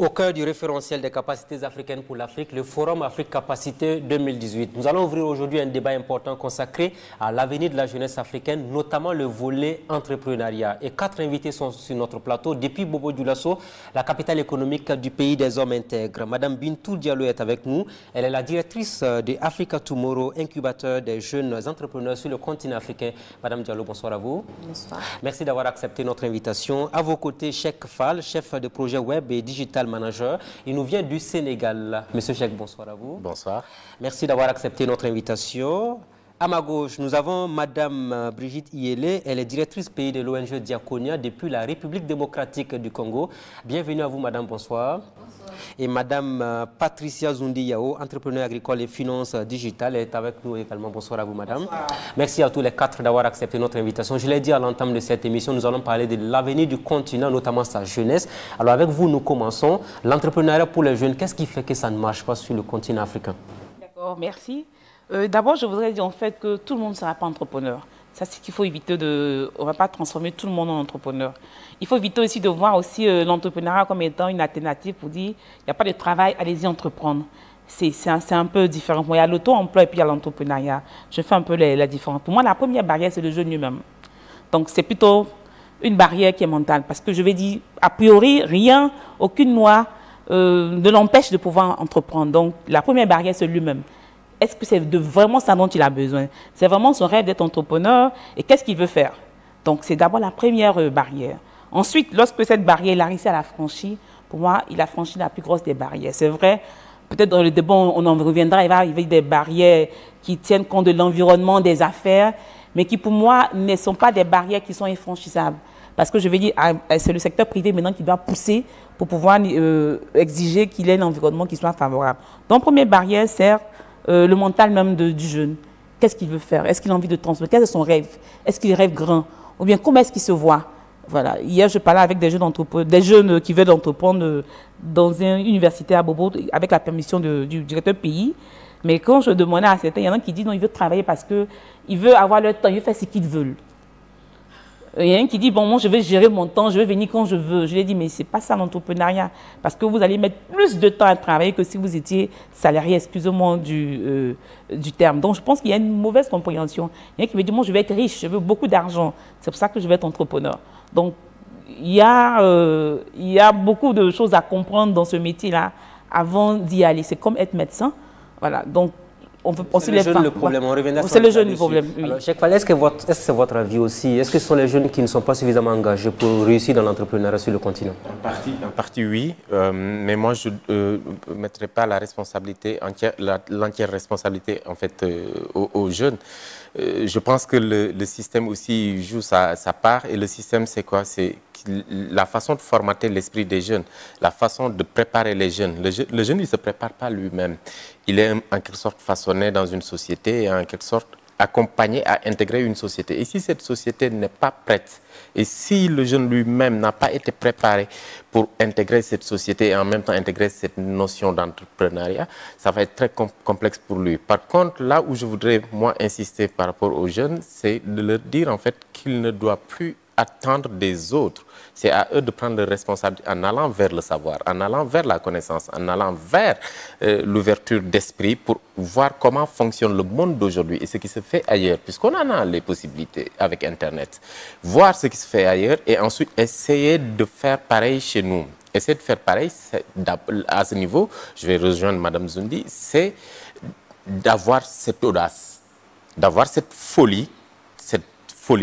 Au cœur du référentiel des capacités africaines pour l'Afrique, le Forum Afrique Capacité 2018. Nous allons ouvrir aujourd'hui un débat important consacré à l'avenir de la jeunesse africaine, notamment le volet entrepreneuriat. Et 4 invités sont sur notre plateau. Depuis Bobo Dioulasso, la capitale économique du pays des hommes intègres. Madame Bintou Diallo est avec nous. Elle est la directrice de Africa Tomorrow, incubateur des jeunes entrepreneurs sur le continent africain. Madame Diallo, bonsoir à vous. Bonsoir. Merci d'avoir accepté notre invitation. À vos côtés, Cheikh Fall, chef de projet web et digital manager. Il nous vient du Sénégal. Monsieur Cheikh, bonsoir à vous. Bonsoir. Merci d'avoir accepté notre invitation. À ma gauche, nous avons Madame Brigitte Iyele. Elle est directrice pays de l'ONG Diaconia depuis la République démocratique du Congo. Bienvenue à vous, Madame. Bonsoir. Bonsoir. Et Madame Patricia Zundi Yao, entrepreneur agricole et finances digitales, est avec nous également. Bonsoir à vous, Madame. Bonsoir. Merci à tous les quatre d'avoir accepté notre invitation. Je l'ai dit à l'entame de cette émission, nous allons parler de l'avenir du continent, notamment sa jeunesse. Alors avec vous, nous commençons. L'entrepreneuriat pour les jeunes, qu'est-ce qui fait que ça ne marche pas sur le continent africain? D'accord, merci. D'abord, je voudrais dire en fait que tout le monde ne sera pas entrepreneur. Ça, c'est qu'il faut éviter de... On ne va pas transformer tout le monde en entrepreneur. Il faut éviter aussi de voir aussi l'entrepreneuriat comme étant une alternative pour dire il n'y a pas de travail, allez-y entreprendre. C'est un peu différent. Il y a l'auto-emploi et puis il y a l'entrepreneuriat. Je fais un peu la différence. Pour moi, la première barrière, c'est le jeune lui-même. Donc, c'est plutôt une barrière qui est mentale. Parce que je vais dire, a priori, rien, aucune loi ne l'empêche de pouvoir entreprendre. Donc, la première barrière, c'est lui-même. Est-ce que c'est vraiment ça dont il a besoin? C'est vraiment son rêve d'être entrepreneur et qu'est-ce qu'il veut faire? Donc, c'est d'abord la première barrière. Ensuite, lorsque cette barrière, il a réussi à la franchir, pour moi, il a franchi la plus grosse des barrières. C'est vrai, peut-être dans le débat, on en reviendra, il va arriver des barrières qui tiennent compte de l'environnement, des affaires, mais qui, pour moi, ne sont pas des barrières qui sont infranchissables. Parce que je vais dire, c'est le secteur privé maintenant qui doit pousser pour pouvoir exiger qu'il ait un environnement qui soit favorable. Donc, première barrière, c'est le mental même du jeune. Qu'est-ce qu'il veut faire? Est-ce qu'il a envie de transmettre? Quel est son rêve? Est-ce qu'il rêve grand? Ou bien comment est-ce qu'il se voit? Voilà. Hier, je parlais avec des jeunes qui veulent entreprendre dans une université à Bobo avec la permission du directeur pays. Mais quand je demandais à certains, il y en a qui disent non, il veut travailler parce qu'il veut avoir le temps, il veut faire ce qu'ils veulent. Il y a un qui dit, bon, moi, je vais gérer mon temps, je vais venir quand je veux. Je lui ai dit, mais ce n'est pas ça l'entrepreneuriat. Parce que vous allez mettre plus de temps à travailler que si vous étiez salarié, excusez-moi du terme. Donc, je pense qu'il y a une mauvaise compréhension. Il y a un qui me dit, moi, je vais être riche, je veux beaucoup d'argent. C'est pour ça que je vais être entrepreneur. Donc, il y a beaucoup de choses à comprendre dans ce métier-là avant d'y aller. C'est comme être médecin. Voilà. Donc, c'est le jeune le problème, on reviendra. C'est le jeune le problème, oui. Alors, Cheikh Fall, est-ce que c'est votre avis aussi? Est-ce que ce sont les jeunes qui ne sont pas suffisamment engagés pour réussir dans l'entrepreneuriat sur le continent? En partie oui, mais moi je ne mettrai pas la responsabilité, l'entière responsabilité en fait aux jeunes. Je pense que le système aussi joue sa part, et le système c'est quoi? C'est la façon de formater l'esprit des jeunes, la façon de préparer les jeunes. Le jeune, il ne se prépare pas lui-même. Il est en quelque sorte façonné dans une société et en quelque sorte accompagné à intégrer une société. Et si cette société n'est pas prête, et si le jeune lui-même n'a pas été préparé pour intégrer cette société et en même temps intégrer cette notion d'entrepreneuriat, ça va être très complexe pour lui. Par contre, là où je voudrais, moi, insister par rapport aux jeunes, c'est de leur dire en fait qu'ils ne doivent plus attendre des autres. C'est à eux de prendre leurs responsabilités en allant vers le savoir, en allant vers la connaissance, en allant vers l'ouverture d'esprit pour voir comment fonctionne le monde d'aujourd'hui et ce qui se fait ailleurs, puisqu'on en a les possibilités avec Internet. Voir ce qui se fait ailleurs et ensuite essayer de faire pareil chez nous. Essayer de faire pareil, à ce niveau, je vais rejoindre Mme Zundi, c'est d'avoir cette audace, d'avoir cette folie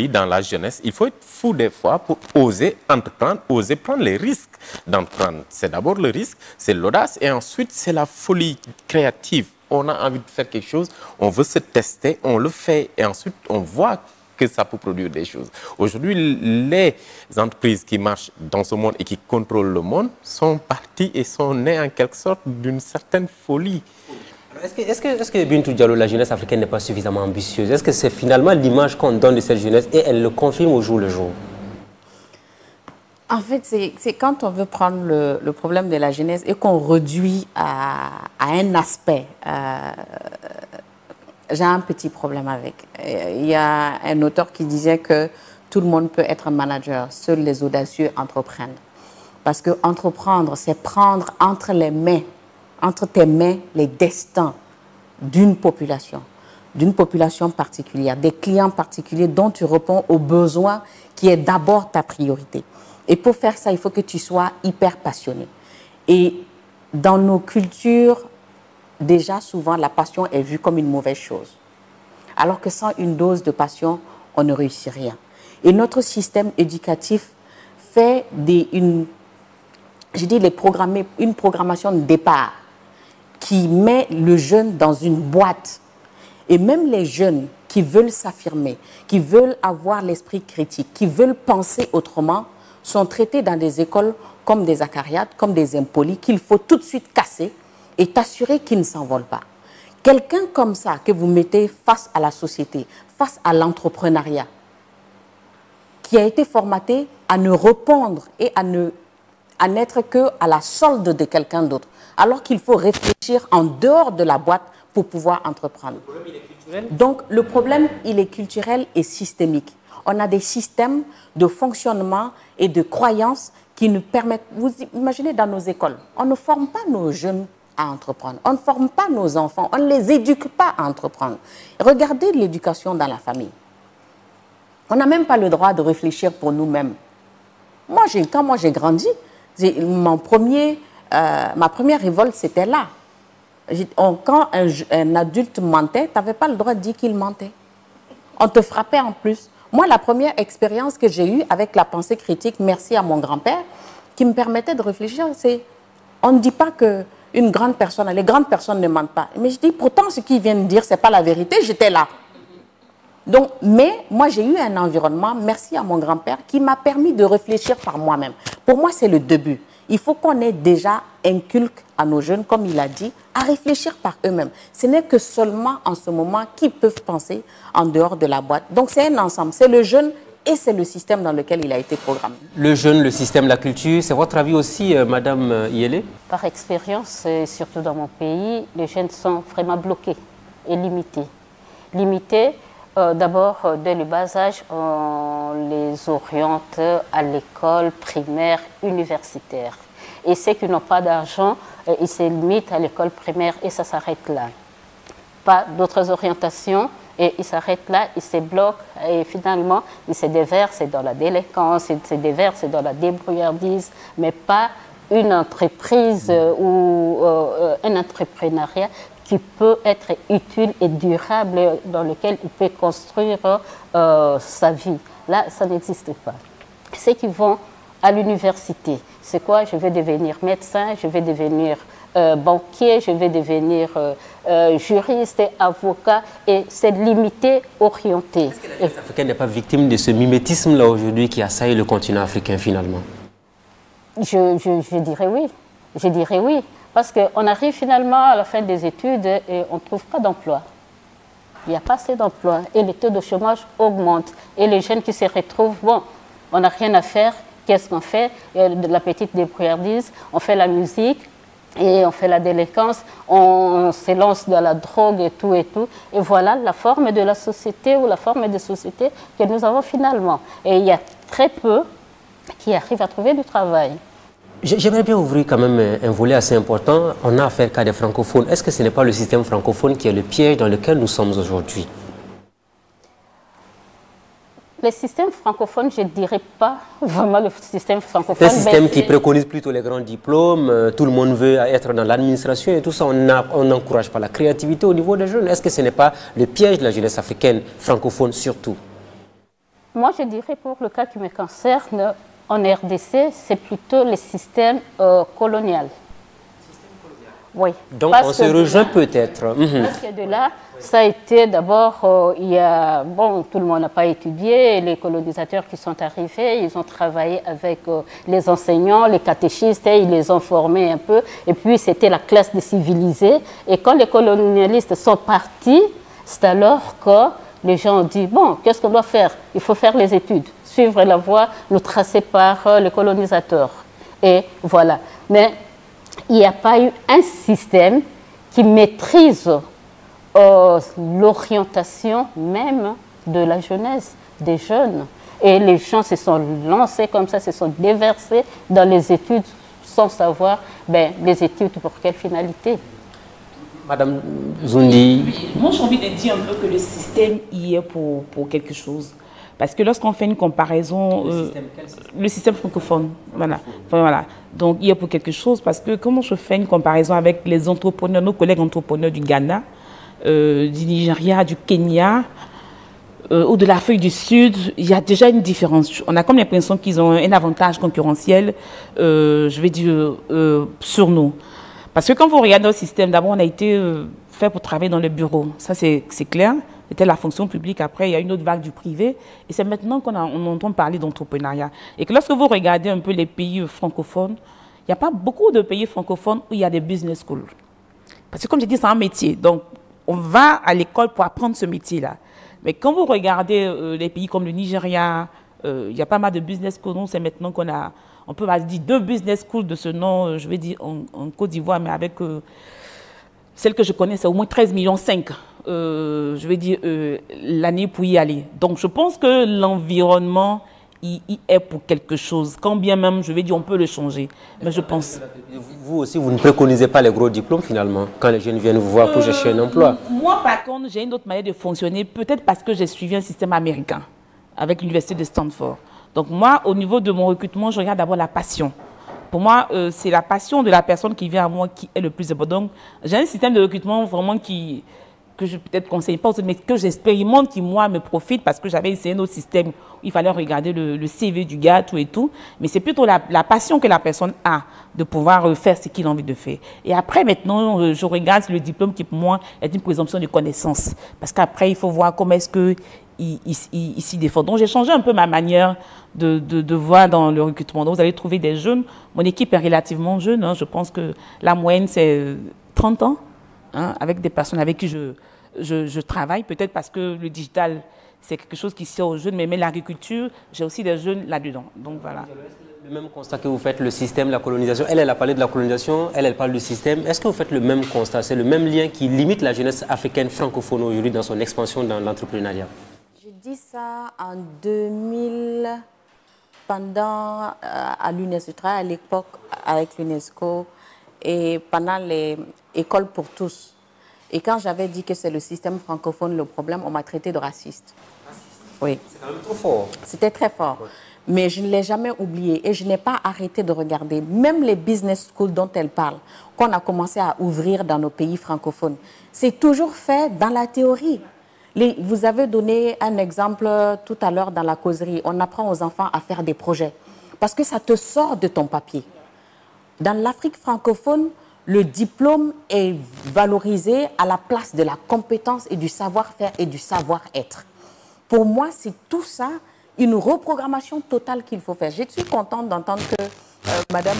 dans la jeunesse. Il faut être fou des fois pour oser entreprendre, oser prendre les risques d'entreprendre. C'est d'abord le risque, c'est l'audace et ensuite c'est la folie créative. On a envie de faire quelque chose, on veut se tester, on le fait et ensuite on voit que ça peut produire des choses. Aujourd'hui, les entreprises qui marchent dans ce monde et qui contrôlent le monde sont parties et sont nées en quelque sorte d'une certaine folie. Est-ce que Bintou Diallo, la jeunesse africaine n'est pas suffisamment ambitieuse? Est-ce que c'est finalement l'image qu'on donne de cette jeunesse et elle le confirme au jour le jour? En fait, c'est quand on veut prendre le problème de la jeunesse et qu'on réduit à un aspect. J'ai un petit problème avec. Il y a un auteur qui disait que tout le monde peut être manager, seuls les audacieux entreprennent. Parce que entreprendre, c'est prendre entre tes mains, les destins d'une population particulière, des clients particuliers dont tu réponds aux besoins qui est d'abord ta priorité. Et pour faire ça, il faut que tu sois hyper passionné. Et dans nos cultures, déjà souvent, la passion est vue comme une mauvaise chose. Alors que sans une dose de passion, on ne réussit rien. Et notre système éducatif fait une programmation de départ qui met le jeune dans une boîte. Et même les jeunes qui veulent s'affirmer, qui veulent avoir l'esprit critique, qui veulent penser autrement, sont traités dans des écoles comme des acariates, comme des impolis, qu'il faut tout de suite casser et t'assurer qu'ils ne s'envolent pas. Quelqu'un comme ça que vous mettez face à la société, face à l'entrepreneuriat, qui a été formaté à ne répondre et à n'être qu'à la solde de quelqu'un d'autre, alors qu'il faut réfléchir en dehors de la boîte pour pouvoir entreprendre. Le problème, il est culturel. Donc, le problème, il est culturel et systémique. On a des systèmes de fonctionnement et de croyances qui nous permettent... Vous imaginez dans nos écoles, on ne forme pas nos jeunes à entreprendre. On ne forme pas nos enfants, on ne les éduque pas à entreprendre. Regardez l'éducation dans la famille. On n'a même pas le droit de réfléchir pour nous-mêmes. Quand moi j'ai grandi, ma première révolte, c'était là. Quand un adulte mentait, tu n'avais pas le droit de dire qu'il mentait. On te frappait en plus. Moi, la première expérience que j'ai eue avec la pensée critique, merci à mon grand-père, qui me permettait de réfléchir, c'est on ne dit pas qu'une grande personne, les grandes personnes ne mentent pas. Mais je dis, pourtant, ce qu'ils viennent de dire, ce n'est pas la vérité, j'étais là. Donc, mais moi, j'ai eu un environnement, merci à mon grand-père, qui m'a permis de réfléchir par moi-même. Pour moi, c'est le début. Il faut qu'on ait déjà inculque à nos jeunes, comme il a dit, à réfléchir par eux-mêmes. Ce n'est que seulement en ce moment qu'ils peuvent penser en dehors de la boîte. Donc, c'est un ensemble. C'est le jeune et c'est le système dans lequel il a été programmé. Le jeune, le système, la culture, c'est votre avis aussi, Madame Iyele? Par expérience, et surtout dans mon pays, les jeunes sont vraiment bloqués et limités. Limités, d'abord, dès le bas âge, on les oriente à l'école primaire universitaire. Et ceux qui n'ont pas d'argent, ils se limitent à l'école primaire et ça s'arrête là. Pas d'autres orientations et ils s'arrêtent là, ils se bloquent et finalement, ils se déversent dans la délinquance, ils se déversent dans la débrouillardise, mais pas une entreprise ou un entrepreneuriat qui peut être utile et durable, dans lequel il peut construire sa vie. Là, ça n'existe pas. Ceux qui vont à l'université, c'est quoi? Je vais devenir médecin, je vais devenir banquier, je vais devenir juriste, avocat, et c'est limité, orienté. Est-ce que la jeunesse africaine n'est pas victime de ce mimétisme-là aujourd'hui qui assaille le continent africain finalement? Je dirais oui. Je dirais oui. Parce qu'on arrive finalement à la fin des études et on ne trouve pas d'emploi. Il n'y a pas assez d'emplois et le taux de chômage augmente. Et les jeunes qui se retrouvent, bon, on n'a rien à faire, qu'est-ce qu'on fait? De la petite débrouillardise, on fait la musique et on fait la délinquance, on se lance dans la drogue et tout et tout. Et voilà la forme de la société ou la forme de société que nous avons finalement. Et il y a très peu qui arrivent à trouver du travail. J'aimerais bien ouvrir quand même un volet assez important. On a affaire qu'à des francophones. Est-ce que ce n'est pas le système francophone qui est le piège dans lequel nous sommes aujourd'hui? Le système francophone, je ne dirais pas vraiment le système francophone. C'est un système qui préconise plutôt les grands diplômes. Tout le monde veut être dans l'administration et tout ça. On n'encourage pas la créativité au niveau des jeunes. Est-ce que ce n'est pas le piège de la jeunesse africaine francophone surtout? Moi, je dirais pour le cas qui me concerne, en RDC, c'est plutôt le système colonial. Oui. Donc on se rejoint peut-être. Parce que de là, ça a été d'abord, il y a, bon, tout le monde n'a pas étudié, les colonisateurs qui sont arrivés, ils ont travaillé avec les enseignants, les catéchistes, et ils les ont formés un peu, et puis c'était la classe des civilisés. Et quand les colonialistes sont partis, c'est alors que les gens ont dit, bon, qu'est-ce qu'on doit faire? Il faut faire les études, suivre la voie nous tracée par les colonisateurs. Et voilà. Mais il n'y a pas eu un système qui maîtrise l'orientation même de la jeunesse, des jeunes. Et les gens se sont lancés comme ça, se sont déversés dans les études sans savoir les études pour quelle finalité. Madame Zoundi. Moi, j'ai envie de dire un peu que le système y est pour quelque chose. Parce que lorsqu'on fait une comparaison, le système francophone, voilà. Enfin, voilà. Donc, il y est pour quelque chose parce que comment je fais une comparaison avec les entrepreneurs, nos collègues entrepreneurs du Ghana, du Nigeria, du Kenya, ou de l'Afrique du Sud, il y a déjà une différence. On a comme l'impression qu'ils ont un avantage concurrentiel, je vais dire, sur nous. Parce que quand vous regardez notre système, d'abord, on a été fait pour travailler dans le bureau. Ça, c'est clair. C'était la fonction publique. Après, il y a une autre vague du privé. Et c'est maintenant qu'on entend parler d'entrepreneuriat. Et que lorsque vous regardez un peu les pays francophones, il n'y a pas beaucoup de pays francophones où il y a des business schools. Parce que comme je dis, c'est un métier. Donc, on va à l'école pour apprendre ce métier-là. Mais quand vous regardez les pays comme le Nigeria, il y a pas mal de business schools. C'est maintenant qu'on a, on peut dire 2 business schools de ce nom, je vais dire en Côte d'Ivoire, mais avec celle que je connais, c'est au moins 13,5 millions. Je vais dire l'année pour y aller. Donc je pense que l'environnement il est pour quelque chose. Quand bien même, je vais dire, on peut le changer. Mais je pense... Vous aussi, vous ne préconisez pas les gros diplômes finalement, quand les jeunes viennent vous voir pour chercher un emploi? Moi, par contre, j'ai une autre manière de fonctionner, peut-être parce que j'ai suivi un système américain avec l'université de Stanford. Donc moi, au niveau de mon recrutement, je regarde d'abord la passion. Pour moi, c'est la passion de la personne qui vient à moi qui est le plus important. Donc, j'ai un système de recrutement vraiment que je peut-être conseille pas, mais que j'expérimente, qui moi me profite, parce que j'avais essayé un autre système où il fallait regarder le CV du gars, tout et tout. Mais c'est plutôt la passion que la personne a de pouvoir faire ce qu'il a envie de faire. Et après, maintenant, je regarde le diplôme qui, pour moi, est une présomption de connaissance. Parce qu'après, il faut voir comment est-ce qu'il s'y défend. Donc, j'ai changé un peu ma manière de voir dans le recrutement. Donc, vous allez trouver des jeunes. Mon équipe est relativement jeune. Hein. Je pense que la moyenne, c'est 30 ans. Hein, avec des personnes avec qui je travaille, peut-être parce que le digital, c'est quelque chose qui sert aux jeunes, mais l'agriculture, j'ai aussi des jeunes là-dedans. Donc voilà. Le même constat que vous faites, le système, la colonisation, elle a parlé de la colonisation, elle parle du système. Est-ce que vous faites le même constat? C'est le même lien qui limite la jeunesse africaine francophone aujourd'hui dans son expansion dans l'entrepreneuriat? Je dis ça en 2000, pendant à l'UNESCO, je travaillais à l'époque avec l'UNESCO et pendant les écoles pour tous. Et quand j'avais dit que c'est le système francophone le problème, on m'a traité de raciste. Oui. C'est quand même trop fort. C'était très fort. Ouais. Mais je ne l'ai jamais oublié et je n'ai pas arrêté de regarder. Même les business schools dont elle parle, qu'on a commencé à ouvrir dans nos pays francophones, c'est toujours fait dans la théorie. Vous avez donné un exemple tout à l'heure dans la causerie. On apprend aux enfants à faire des projets parce que ça te sort de ton papier. Dans l'Afrique francophone, le diplôme est valorisé à la place de la compétence et du savoir-faire et du savoir-être. Pour moi, c'est tout ça, une reprogrammation totale qu'il faut faire. Je suis contente d'entendre que Madame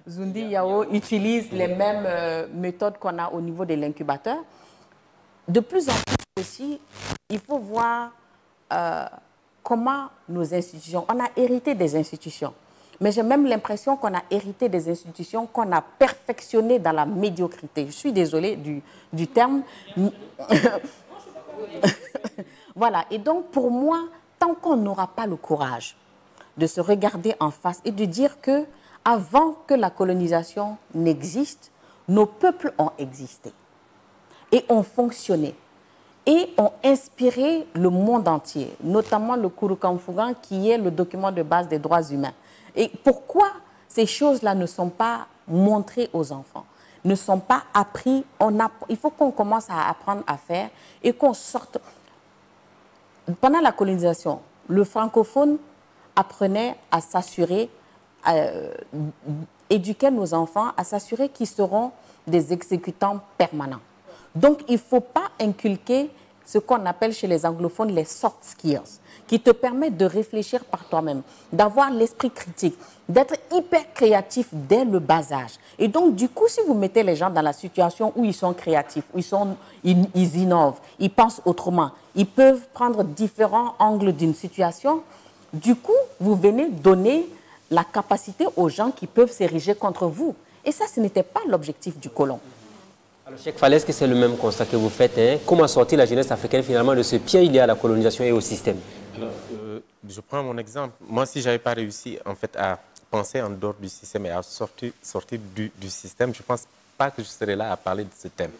Zoundi Yao utilise les mêmes méthodes qu'on a au niveau de l'incubateur. De plus en plus aussi, il faut voir comment nos institutions, on a hérité des institutions. Mais j'ai même l'impression qu'on a hérité des institutions qu'on a perfectionnées dans la médiocrité. Je suis désolée du terme. Voilà. Et donc, pour moi, tant qu'on n'aura pas le courage de se regarder en face et de dire que, avant que la colonisation n'existe, nos peuples ont existé et ont fonctionné et ont inspiré le monde entier, notamment le Kurukanfugan, qui est le document de base des droits humains. Et pourquoi ces choses-là ne sont pas montrées aux enfants, ne sont pas appris? Il faut qu'on commence à apprendre à faire et qu'on sorte. Pendant la colonisation, le francophone apprenait à s'assurer, éduquer nos enfants, à s'assurer qu'ils seront des exécutants permanents. Donc, il ne faut pas inculquer ce qu'on appelle chez les anglophones les soft skills, qui te permettent de réfléchir par toi-même, d'avoir l'esprit critique, d'être hyper créatif dès le bas âge. Et donc, du coup, si vous mettez les gens dans la situation où ils sont créatifs, où ils innovent, ils pensent autrement, ils peuvent prendre différents angles d'une situation, du coup, vous venez donner la capacité aux gens qui peuvent s'ériger contre vous. Et ça, ce n'était pas l'objectif du colon. Alors, Cheikh Fall, est-ce que c'est le même constat que vous faites, hein? Comment sortir la jeunesse africaine finalement de ce pied lié à la colonisation et au système? Alors, Je prends mon exemple. Moi, si je n'avais pas réussi en fait, à penser en dehors du système et à sortir du système, je ne pense pas que je serais là à parler de ce thème.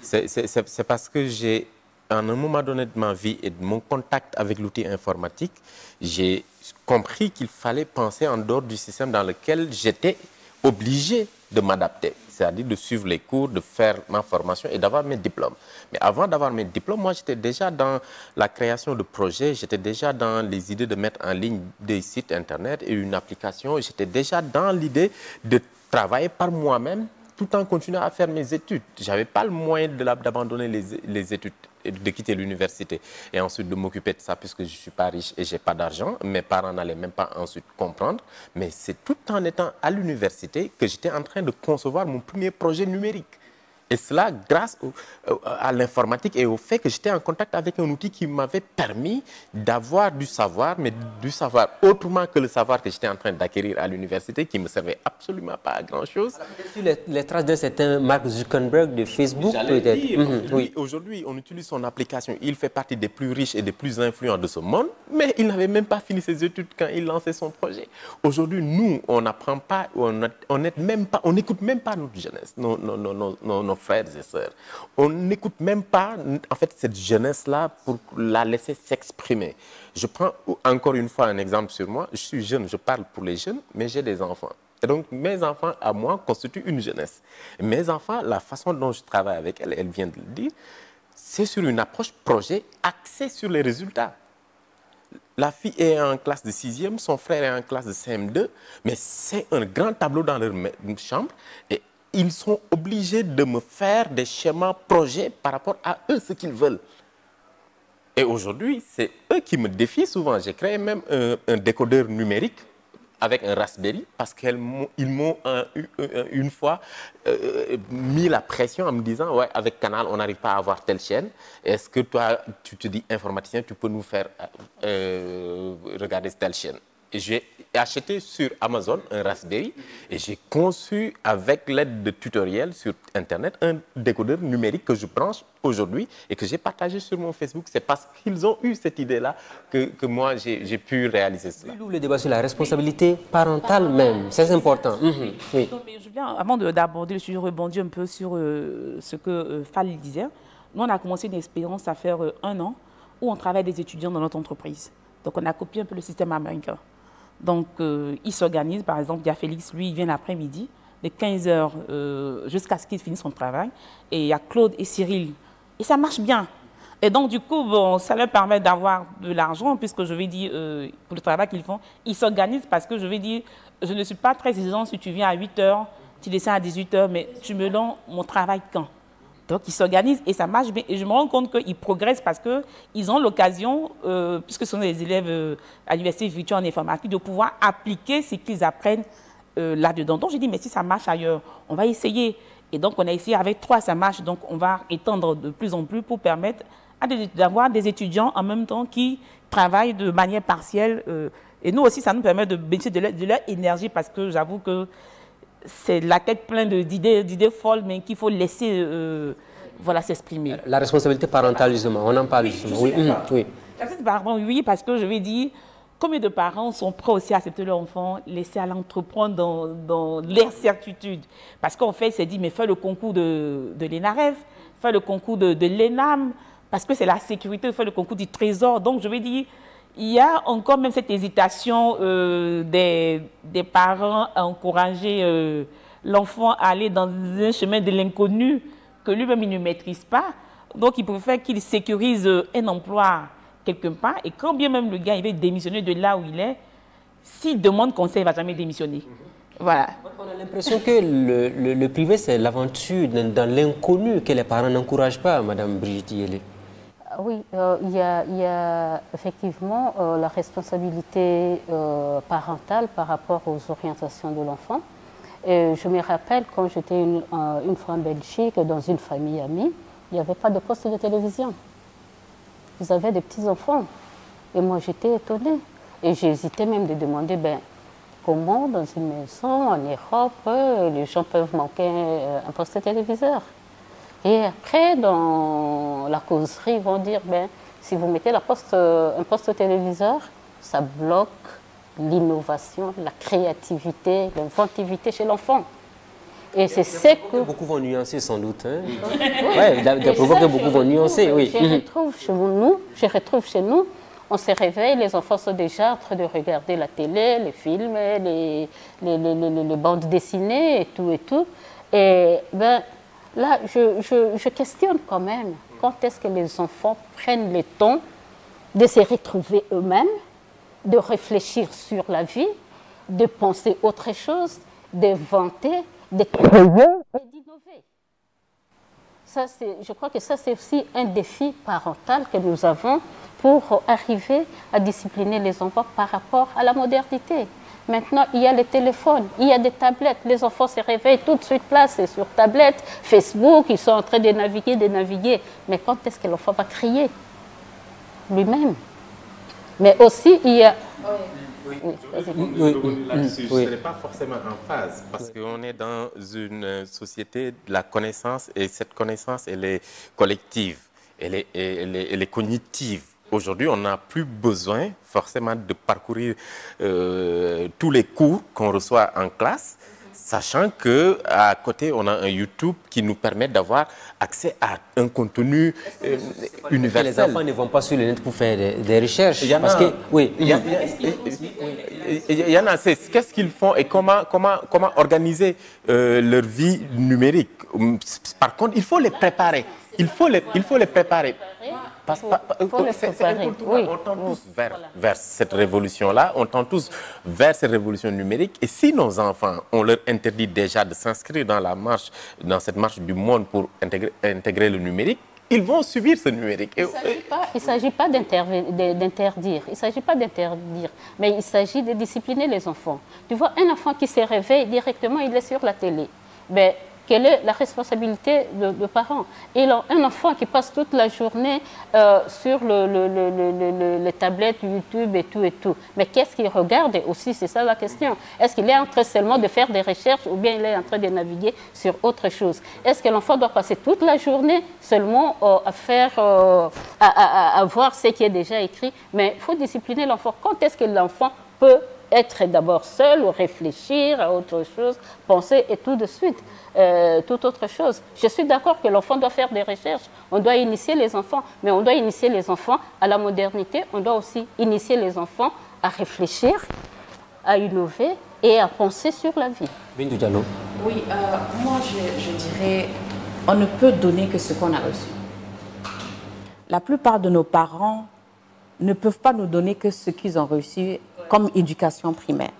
C'est parce que j'ai, à un moment donné de ma vie et de mon contact avec l'outil informatique, j'ai compris qu'il fallait penser en dehors du système dans lequel j'étais obligé de m'adapter, c'est-à-dire de suivre les cours, de faire ma formation et d'avoir mes diplômes. Mais avant d'avoir mes diplômes, moi, j'étais déjà dans la création de projets, j'étais déjà dans les idées de mettre en ligne des sites Internet et une application, j'étais déjà dans l'idée de travailler par moi-même tout en continuant à faire mes études. Je n'avais pas le moyen d'abandonner les études, de quitter l'université et ensuite de m'occuper de ça puisque je ne suis pas riche et je n'ai pas d'argent. Mes parents n'allaient même pas ensuite comprendre. Mais c'est tout en étant à l'université que j'étais en train de concevoir mon premier projet numérique. Et cela grâce à l'informatique et au fait que j'étais en contact avec un outil qui m'avait permis d'avoir du savoir, mais du savoir autrement que le savoir que j'étais en train d'acquérir à l'université, qui ne me servait absolument pas à grand-chose. Sur les traces d'un certain Mark Zuckerberg de Facebook, peut-être. Oui, aujourd'hui, on utilise son application. Il fait partie des plus riches et des plus influents de ce monde, mais il n'avait même pas fini ses études quand il lançait son projet. Aujourd'hui, nous, on n'apprend pas, on n'écoute même pas notre jeunesse, nos frères et sœurs. On n'écoute même pas, en fait, cette jeunesse-là pour la laisser s'exprimer. Je prends encore une fois un exemple sur moi. Je suis jeune, je parle pour les jeunes, mais j'ai des enfants. Et donc, mes enfants, à moi, constituent une jeunesse. Mes enfants, la façon dont je travaille avec elles, elle vient de le dire, c'est sur une approche projet axée sur les résultats. La fille est en classe de 6e, son frère est en classe de CM2, mais c'est un grand tableau dans leur chambre et ils sont obligés de me faire des schémas projets par rapport à eux, ce qu'ils veulent. Et aujourd'hui, c'est eux qui me défient souvent. J'ai créé même un décodeur numérique avec un Raspberry parce qu'ils m'ont une fois mis la pression en me disant « Ouais, avec Canal, on n'arrive pas à avoir telle chaîne. Est-ce que toi, tu te dis informaticien, tu peux nous faire regarder telle chaîne ?» Et j'ai acheté sur Amazon un Raspberry et j'ai conçu avec l'aide de tutoriels sur Internet un décodeur numérique que je branche aujourd'hui et que j'ai partagé sur mon Facebook. C'est parce qu'ils ont eu cette idée-là que moi, j'ai pu réaliser cela. Le débat sur la responsabilité parentale même, c'est important. Oui. Donc, Julien, avant d'aborder le sujet, rebondir un peu sur ce que Fall disait. Nous, on a commencé une expérience à faire 1 an où on travaille des étudiants dans notre entreprise. Donc, on a copié un peu le système américain. Donc, ils s'organisent. Par exemple, il y a Félix, lui, il vient l'après-midi, de 15h jusqu'à ce qu'il finisse son travail. Et il y a Claude et Cyril. Et ça marche bien. Et donc, du coup, bon, ça leur permet d'avoir de l'argent, puisque je vais dire, pour le travail qu'ils font, ils s'organisent parce que je vais dire, je ne suis pas très exigeant si tu viens à 8h, tu descends à 18h, mais tu me donnes mon travail quand? Donc, ils s'organisent et ça marche bien. Et je me rends compte qu'ils progressent parce qu'ils ont l'occasion, puisque ce sont des élèves à l'université virtuelle en informatique, de pouvoir appliquer ce qu'ils apprennent là-dedans. Donc, j'ai dit, mais si ça marche ailleurs, on va essayer. Et donc, on a essayé avec 3, ça marche. Donc, on va étendre de plus en plus pour permettre d'avoir des étudiants en même temps qui travaillent de manière partielle. Et nous aussi, ça nous permet de bénéficier de leur énergie parce que j'avoue que c'est la tête pleine d'idées folles, mais qu'il faut laisser voilà, s'exprimer. La responsabilité parentale, justement, on en parle justement. Oui, oui. Oui, parce que je vais dire, combien de parents sont prêts aussi à accepter leur enfant, laisser à l'entreprendre dans l'incertitude? Parce qu'en fait, c'est dit, mais fais le concours de l'ENAREF, fais le concours de l'ENAM, parce que c'est la sécurité, fais le concours du Trésor. Donc, je vais dire, il y a encore même cette hésitation des parents à encourager l'enfant à aller dans un chemin de l'inconnu que lui-même il ne maîtrise pas. Donc, il préfère qu'il sécurise un emploi quelque part. Et quand bien même le gars il veut démissionner de là où il est, s'il demande conseil, il ne va jamais démissionner. Voilà. On a l'impression que le privé, c'est l'aventure dans l'inconnu que les parents n'encouragent pas, Madame Brigitte Yélé. Oui, il y a effectivement la responsabilité parentale par rapport aux orientations de l'enfant. Je me rappelle quand j'étais une fois en Belgique, dans une famille amie, il n'y avait pas de poste de télévision. Ils avaient des petits-enfants. Et moi, j'étais étonnée. Et j'hésitais même de demander, comment dans une maison en Europe, les gens peuvent manquer un poste de téléviseur. Et après, dans la causerie, ils vont dire, si vous mettez un poste téléviseur, ça bloque l'innovation, la créativité, l'inventivité chez l'enfant. Et c'est ce que... Beaucoup vont nuancer sans doute. Hein. Oui, des propos que beaucoup vont nuancer, oui. Je retrouve chez nous, on se réveille, les enfants sont déjà en train de regarder la télé, les films, les bandes dessinées et tout et tout. Et ben, là, je questionne quand même, quand est-ce que les enfants prennent le temps de se retrouver eux-mêmes, de réfléchir sur la vie, de penser autre chose, d'inventer, de créer et d'innover. Je crois que ça, c'est aussi un défi parental que nous avons pour arriver à discipliner les enfants par rapport à la modernité. Maintenant, il y a les téléphones, il y a des tablettes. Les enfants se réveillent tout de suite là, c'est sur tablette, Facebook, ils sont en train de naviguer. Mais quand est-ce que l'enfant va crier lui-même? Mais aussi, il y a... Ce n'est pas forcément en phase, parce qu'on est dans une société de la connaissance, et cette connaissance, elle est collective, elle est cognitive. Aujourd'hui, on n'a plus besoin forcément de parcourir tous les cours qu'on reçoit en classe, sachant qu'à côté, on a un YouTube qui nous permet d'avoir accès à un contenu universel. Les enfants ne vont pas sur le net pour faire des recherches. Il y en a, il y en a, c'est qu'est-ce qu'ils font et comment organiser leur vie numérique. Par contre, il faut les préparer. Il faut les préparer. On tend tous vers cette révolution-là, on tend tous vers cette révolution numérique. Et si nos enfants, on leur interdit déjà de s'inscrire dans cette marche du monde pour intégrer le numérique, ils vont subir ce numérique. Il ne s'agit pas d'interdire, mais il s'agit de discipliner les enfants. Tu vois, un enfant qui se réveille directement, il est sur la télé. Mais quelle est la responsabilité de parents? Et un enfant qui passe toute la journée sur les tablettes, YouTube et tout. Mais qu'est-ce qu'il regarde aussi? C'est ça la question. Est-ce qu'il est en train seulement de faire des recherches ou bien il est en train de naviguer sur autre chose? Est-ce que l'enfant doit passer toute la journée seulement à voir ce qui est déjà écrit? Mais il faut discipliner l'enfant. Quand est-ce que l'enfant peut être d'abord seul ou réfléchir à autre chose, penser et tout de suite, toute autre chose. Je suis d'accord que l'enfant doit faire des recherches, on doit initier les enfants, mais on doit initier les enfants à la modernité, on doit aussi initier les enfants à réfléchir, à innover et à penser sur la vie. Bintou Diallo. Oui, moi je dirais, on ne peut donner que ce qu'on a reçu. La plupart de nos parents ne peuvent pas nous donner que ce qu'ils ont reçu comme éducation primaire.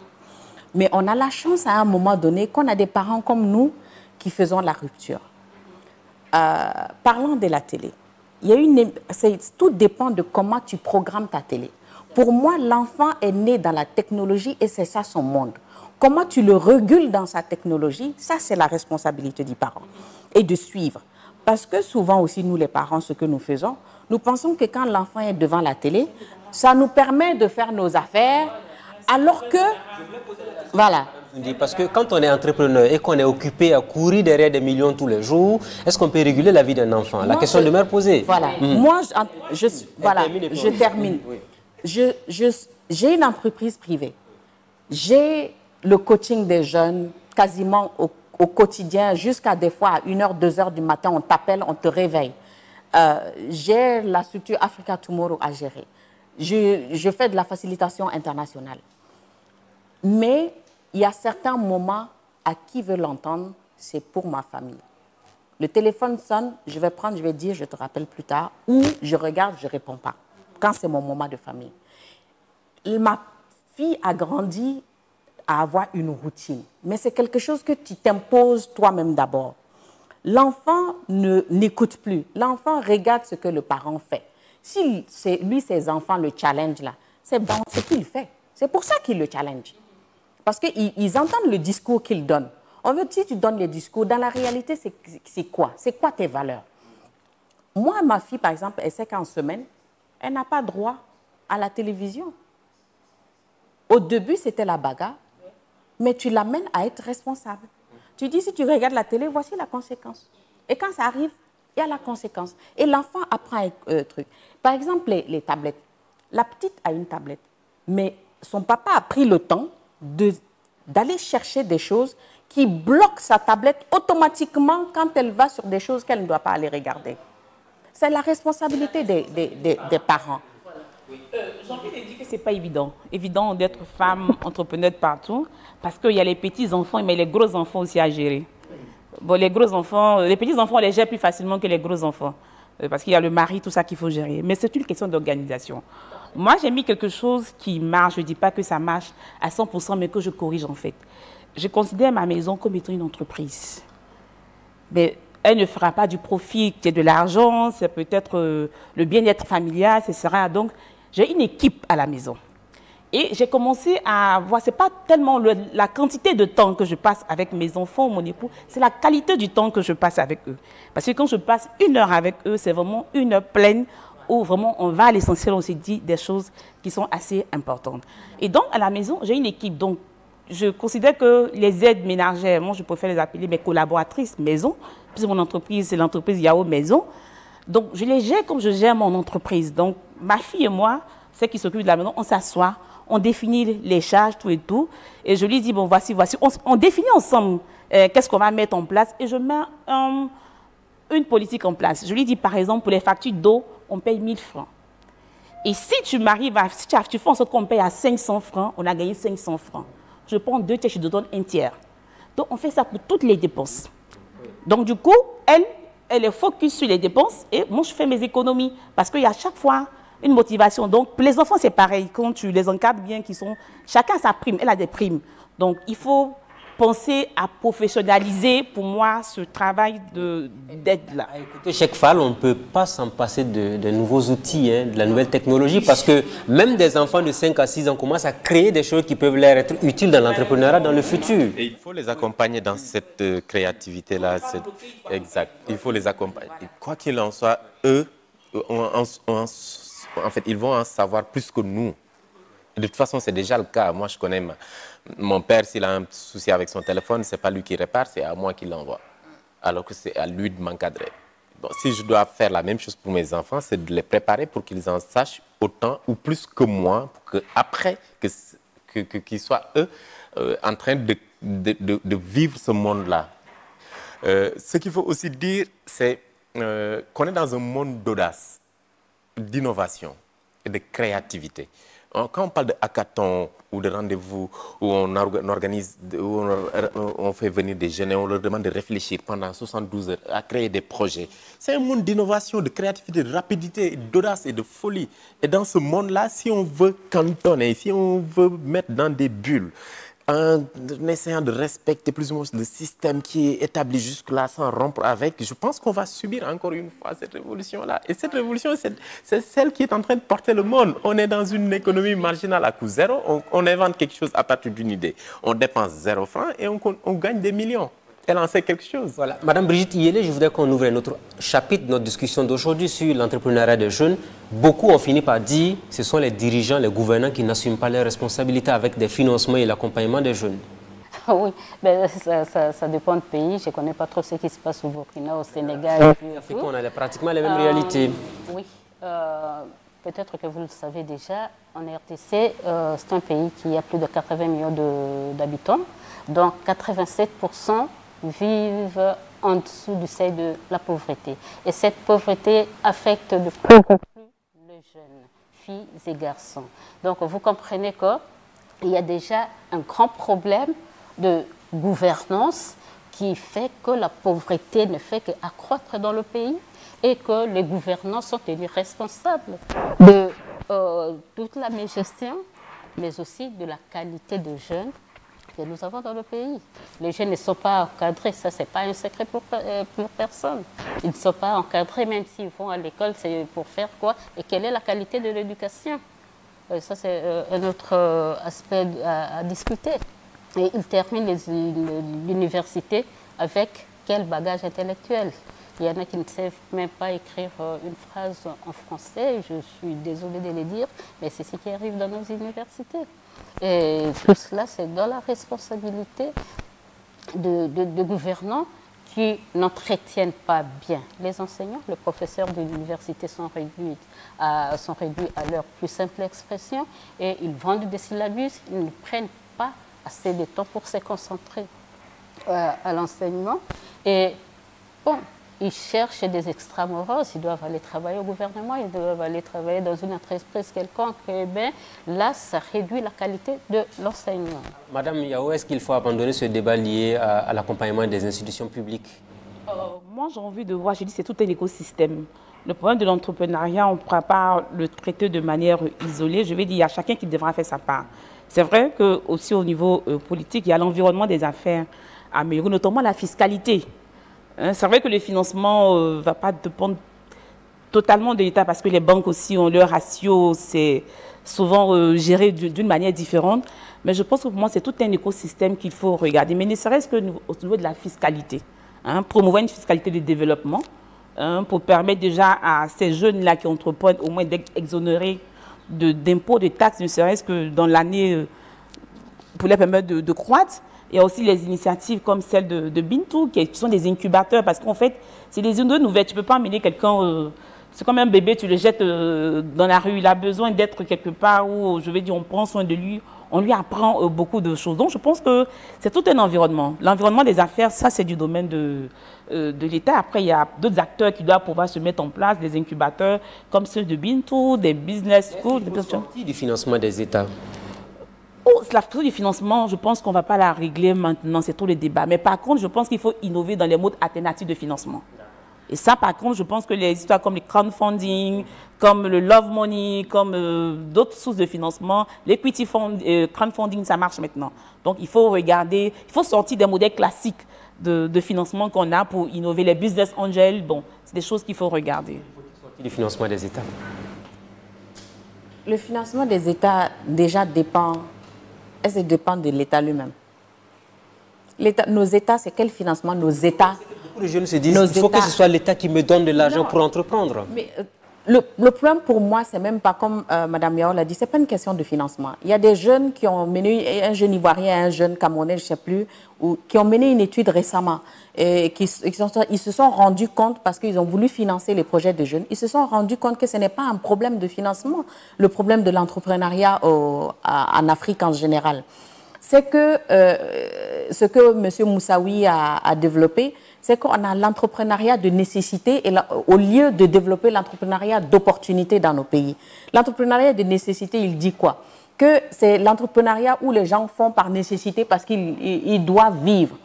Mais on a la chance à un moment donné qu'on a des parents comme nous qui faisons la rupture. Parlons de la télé. Tout dépend de comment tu programmes ta télé. Pour moi, l'enfant est né dans la technologie et c'est ça son monde. Comment tu le régules dans sa technologie, ça c'est la responsabilité du parent. Et de suivre. Parce que souvent aussi, nous les parents, ce que nous faisons, nous pensons que quand l'enfant est devant la télé, ça nous permet de faire nos affaires, alors que... Voilà. Parce que quand on est entrepreneur et qu'on est occupé à courir derrière des millions tous les jours, est-ce qu'on peut réguler la vie d'un enfant? La question demeure posée. Voilà. Moi, je termine. J'ai une entreprise privée. J'ai le coaching des jeunes quasiment au quotidien, jusqu'à des fois à 1h, 2h du matin, on t'appelle, on te réveille. J'ai la structure Africa Tomorrow à gérer. Je fais de la facilitation internationale. Mais il y a certains moments à qui veut l'entendre, c'est pour ma famille. Le téléphone sonne, je vais prendre, je vais dire, je te rappelle plus tard, ou je regarde, je ne réponds pas, quand c'est mon moment de famille. Ma fille a grandi à avoir une routine, mais c'est quelque chose que tu t'imposes toi-même d'abord. L'enfant n'écoute plus, l'enfant regarde ce que le parent fait. Si lui, ses enfants le challenge là, c'est bon, ce qu'il fait. C'est pour ça qu'il le challenge. Parce qu'ils entendent le discours qu'il donne. On veut, si tu donnes les discours, dans la réalité, c'est quoi? C'est quoi tes valeurs? Moi, ma fille, par exemple, elle sait qu'en semaine, elle n'a pas droit à la télévision. Au début, c'était la bagarre, mais tu l'amènes à être responsable. Tu dis, si tu regardes la télé, voici la conséquence. Et quand ça arrive, il y a la conséquence. Et l'enfant apprend un truc. Par exemple, les tablettes. La petite a une tablette. Mais son papa a pris le temps d'aller chercher des choses qui bloquent sa tablette automatiquement quand elle va sur des choses qu'elle ne doit pas aller regarder. C'est la responsabilité des parents. J'ai envie de dire que ce n'est pas évident d'être femme entrepreneur partout, parce qu'il y a les petits-enfants, mais les gros-enfants aussi à gérer. Bon, les gros-enfants, les petits-enfants, on les gère plus facilement que les gros-enfants, parce qu'il y a le mari, tout ça qu'il faut gérer. Mais c'est une question d'organisation. Moi, j'ai mis quelque chose qui marche, je ne dis pas que ça marche à 100%, mais que je corrige en fait. Je considère ma maison comme étant une entreprise. Mais elle ne fera pas du profit, de l'argent, c'est peut-être le bien-être familial, ce sera donc... J'ai une équipe à la maison. Et j'ai commencé à voir, ce n'est pas tellement la quantité de temps que je passe avec mes enfants, mon époux, c'est la qualité du temps que je passe avec eux. Parce que quand je passe 1 heure avec eux, c'est vraiment 1 heure pleine où vraiment on va à l'essentiel, on se dit des choses qui sont assez importantes. Et donc, à la maison, j'ai une équipe. Donc, je considère que les aides ménagères, moi, je préfère les appeler mes collaboratrices maison, puisque mon entreprise, c'est l'entreprise Yao Maison. Donc, je les gère comme je gère mon entreprise. Donc, ma fille et moi, celle qui s'occupe de la maison, on s'assoit, on définit les charges, tout et tout. Et je lui dis, bon, voici. On définit ensemble qu'est-ce qu'on va mettre en place. Et je mets une politique en place. Je lui dis, par exemple, pour les factures d'eau, on paye 1000 francs. Et si tu m'arrives à... Si tu fais en sorte qu'on paye à 500 francs, on a gagné 500 francs. Je prends 2 tiers, je te donne 1 tiers. Donc, on fait ça pour toutes les dépenses. Donc, du coup, elle est focus sur les dépenses et moi, je fais mes économies. Parce qu'il y a à chaque fois une motivation. Donc, pour les enfants, c'est pareil. Quand tu les encadres bien, chacun a sa prime, elle a des primes. Donc, il faut penser à professionnaliser, pour moi, ce travail d'aide-là. Écoutez, Cheikh Fall, on ne peut pas s'en passer de nouveaux outils, de la nouvelle technologie, parce que même des enfants de 5 à 6 ans commencent à créer des choses qui peuvent leur être utiles dans l'entrepreneuriat dans le futur. Et il faut les accompagner dans cette créativité-là. Exact. Il faut les accompagner. Quoi qu'il en soit, eux, en fait, ils vont en savoir plus que nous. De toute façon, c'est déjà le cas. Moi, je connais mon père, s'il a un souci avec son téléphone, ce n'est pas lui qui répare, c'est à moi qui l'envoie. Alors que c'est à lui de m'encadrer. Bon, si je dois faire la même chose pour mes enfants, c'est de les préparer pour qu'ils en sachent autant ou plus que moi, pour qu'après, qu'ils soient eux en train de vivre ce monde-là. Ce qu'il faut aussi dire, c'est qu'on est dans un monde d'audace, d'innovation et de créativité. Quand on parle de hackathon ou de rendez-vous où on organise, où on fait venir des jeunes et on leur demande de réfléchir pendant 72 heures à créer des projets, c'est un monde d'innovation, de créativité, de rapidité, d'audace et de folie. Et dans ce monde-là, si on veut cantonner, si on veut mettre dans des bulles, en essayant de respecter plus ou moins le système qui est établi jusque-là sans rompre avec, je pense qu'on va subir encore une fois cette révolution-là. Et cette révolution, c'est celle qui est en train de porter le monde. On est dans une économie marginale à coût zéro, on invente quelque chose à partir d'une idée. On dépense 0 francs et on gagne des millions. Elle en sait quelque chose. Voilà. Madame Brigitte Iyele, je voudrais qu'on ouvre un autre chapitre de notre discussion d'aujourd'hui sur l'entrepreneuriat des jeunes. Beaucoup ont fini par dire que ce sont les dirigeants, les gouvernants qui n'assument pas leurs responsabilités avec des financements et l'accompagnement des jeunes. Oui, mais ça dépend du pays. Je ne connais pas trop ce qui se passe au Burkina, au Sénégal. En Afrique, on a pratiquement les mêmes réalités. Oui. Peut-être que vous le savez déjà, en RDC, c'est un pays qui a plus de 80 millions d'habitants. Donc 87% vivent en dessous du seuil de la pauvreté. Et cette pauvreté affecte de plus en plus les jeunes, filles et garçons. Donc vous comprenez qu'il y a déjà un grand problème de gouvernance qui fait que la pauvreté ne fait qu'accroître dans le pays et que les gouvernants sont tenus responsables de toute la mégestion, mais aussi de la qualité de jeunes que nous avons dans le pays. Les jeunes ne sont pas encadrés, ça c'est pas un secret pour personne. Ils ne sont pas encadrés, même s'ils vont à l'école, c'est pour faire quoi? Et quelle est la qualité de l'éducation? Ça c'est un autre aspect à discuter. Et ils terminent l'université avec quel bagage intellectuel? Il y en a qui ne savent même pas écrire une phrase en français, je suis désolée de le dire, mais c'est ce qui arrive dans nos universités. Et tout cela, c'est dans la responsabilité de gouvernants qui n'entretiennent pas bien les enseignants. Les professeurs de l'université sont réduits à leur plus simple expression et ils vendent des syllabus, ils ne prennent pas assez de temps pour se concentrer à l'enseignement. Et bon, ils cherchent des extramuros, ils doivent aller travailler au gouvernement, ils doivent aller travailler dans une entreprise quelconque. Et bien, là, ça réduit la qualité de l'enseignement. Madame Yao, est-ce qu'il faut abandonner ce débat lié à l'accompagnement des institutions publiques? Moi, j'ai envie de voir, je dis, c'est tout un écosystème. Le problème de l'entrepreneuriat, on ne pourra pas le traiter de manière isolée. Je vais dire, il y a chacun qui devra faire sa part. C'est vrai qu'aussi au niveau politique, il y a l'environnement des affaires à améliorer, notamment la fiscalité. C'est vrai que le financement ne va pas dépendre totalement de l'État parce que les banques aussi ont leur ratio, c'est souvent géré d'une manière différente. Mais je pense que pour moi, c'est tout un écosystème qu'il faut regarder. Mais ne serait-ce qu'au niveau de la fiscalité, promouvoir une fiscalité de développement pour permettre déjà à ces jeunes-là qui entreprennent au moins d'être exonérés d'impôts, de taxes, ne serait-ce que dans l'année pour les permettre de croître. Il y a aussi les initiatives comme celle de Bintou, qui sont des incubateurs, parce qu'en fait, c'est des zones nouvelles. Tu ne peux pas amener quelqu'un, c'est comme un bébé, tu le jettes dans la rue. Il a besoin d'être quelque part où, je vais dire, on prend soin de lui, on lui apprend beaucoup de choses. Donc, je pense que c'est tout un environnement. L'environnement des affaires, ça, c'est du domaine de l'État. Après, il y a d'autres acteurs qui doivent pouvoir se mettre en place, des incubateurs comme ceux de Bintou, des business schools. Est-ce qu'il du financement des États? La question du financement, je pense qu'on ne va pas la régler maintenant, c'est tout le débat. Mais par contre, je pense qu'il faut innover dans les modes alternatifs de financement. Et ça, par contre, je pense que les histoires comme le crowdfunding, comme le love money, comme d'autres sources de financement, l'equity crowdfunding, ça marche maintenant. Donc, il faut regarder, il faut sortir des modèles classiques de financement qu'on a pour innover. Les business angels, bon, c'est des choses qu'il faut regarder. Il faut sortir du financement des États. Le financement des États, déjà, dépend de l'État lui-même. Nos États, c'est quel financement? Nos États. Beaucoup de jeunes se disent qu'il faut que ce soit l'État qui me donne de l'argent pour entreprendre. Mais le problème pour moi, c'est même pas comme Mme Yao l'a dit, c'est pas une question de financement. Il y a des jeunes qui ont mené, un jeune Ivoirien, un jeune Camerounais, je ne sais plus, qui ont mené une étude récemment et ils se sont rendus compte, parce qu'ils ont voulu financer les projets de jeunes, ils se sont rendus compte que ce n'est pas un problème de financement, le problème de l'entrepreneuriat en Afrique en général. C'est que ce que M. Moussaoui a développé, c'est qu'on a l'entrepreneuriat de nécessité au lieu de développer l'entrepreneuriat d'opportunité dans nos pays. L'entrepreneuriat de nécessité, il dit quoi? Que c'est l'entrepreneuriat où les gens font par nécessité parce qu'ils doivent vivre.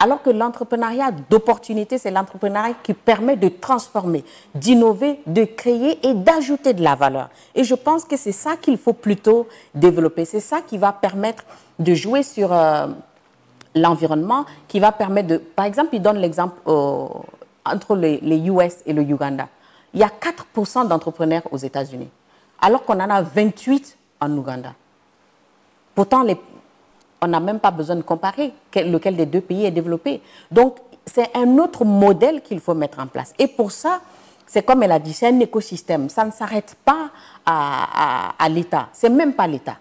Alors que l'entrepreneuriat d'opportunité, c'est l'entrepreneuriat qui permet de transformer, d'innover, de créer et d'ajouter de la valeur. Et je pense que c'est ça qu'il faut plutôt développer. C'est ça qui va permettre de jouer sur l'environnement, qui va permettre de... Par exemple, il donne l'exemple entre les US et le Ouganda. Il y a 4% d'entrepreneurs aux États-Unis, alors qu'on en a 28 en Ouganda. Pourtant, on n'a même pas besoin de comparer lequel des deux pays est développé. Donc, c'est un autre modèle qu'il faut mettre en place. Et pour ça, c'est comme elle a dit, c'est un écosystème. Ça ne s'arrête pas à l'État. C'est même pas l'État.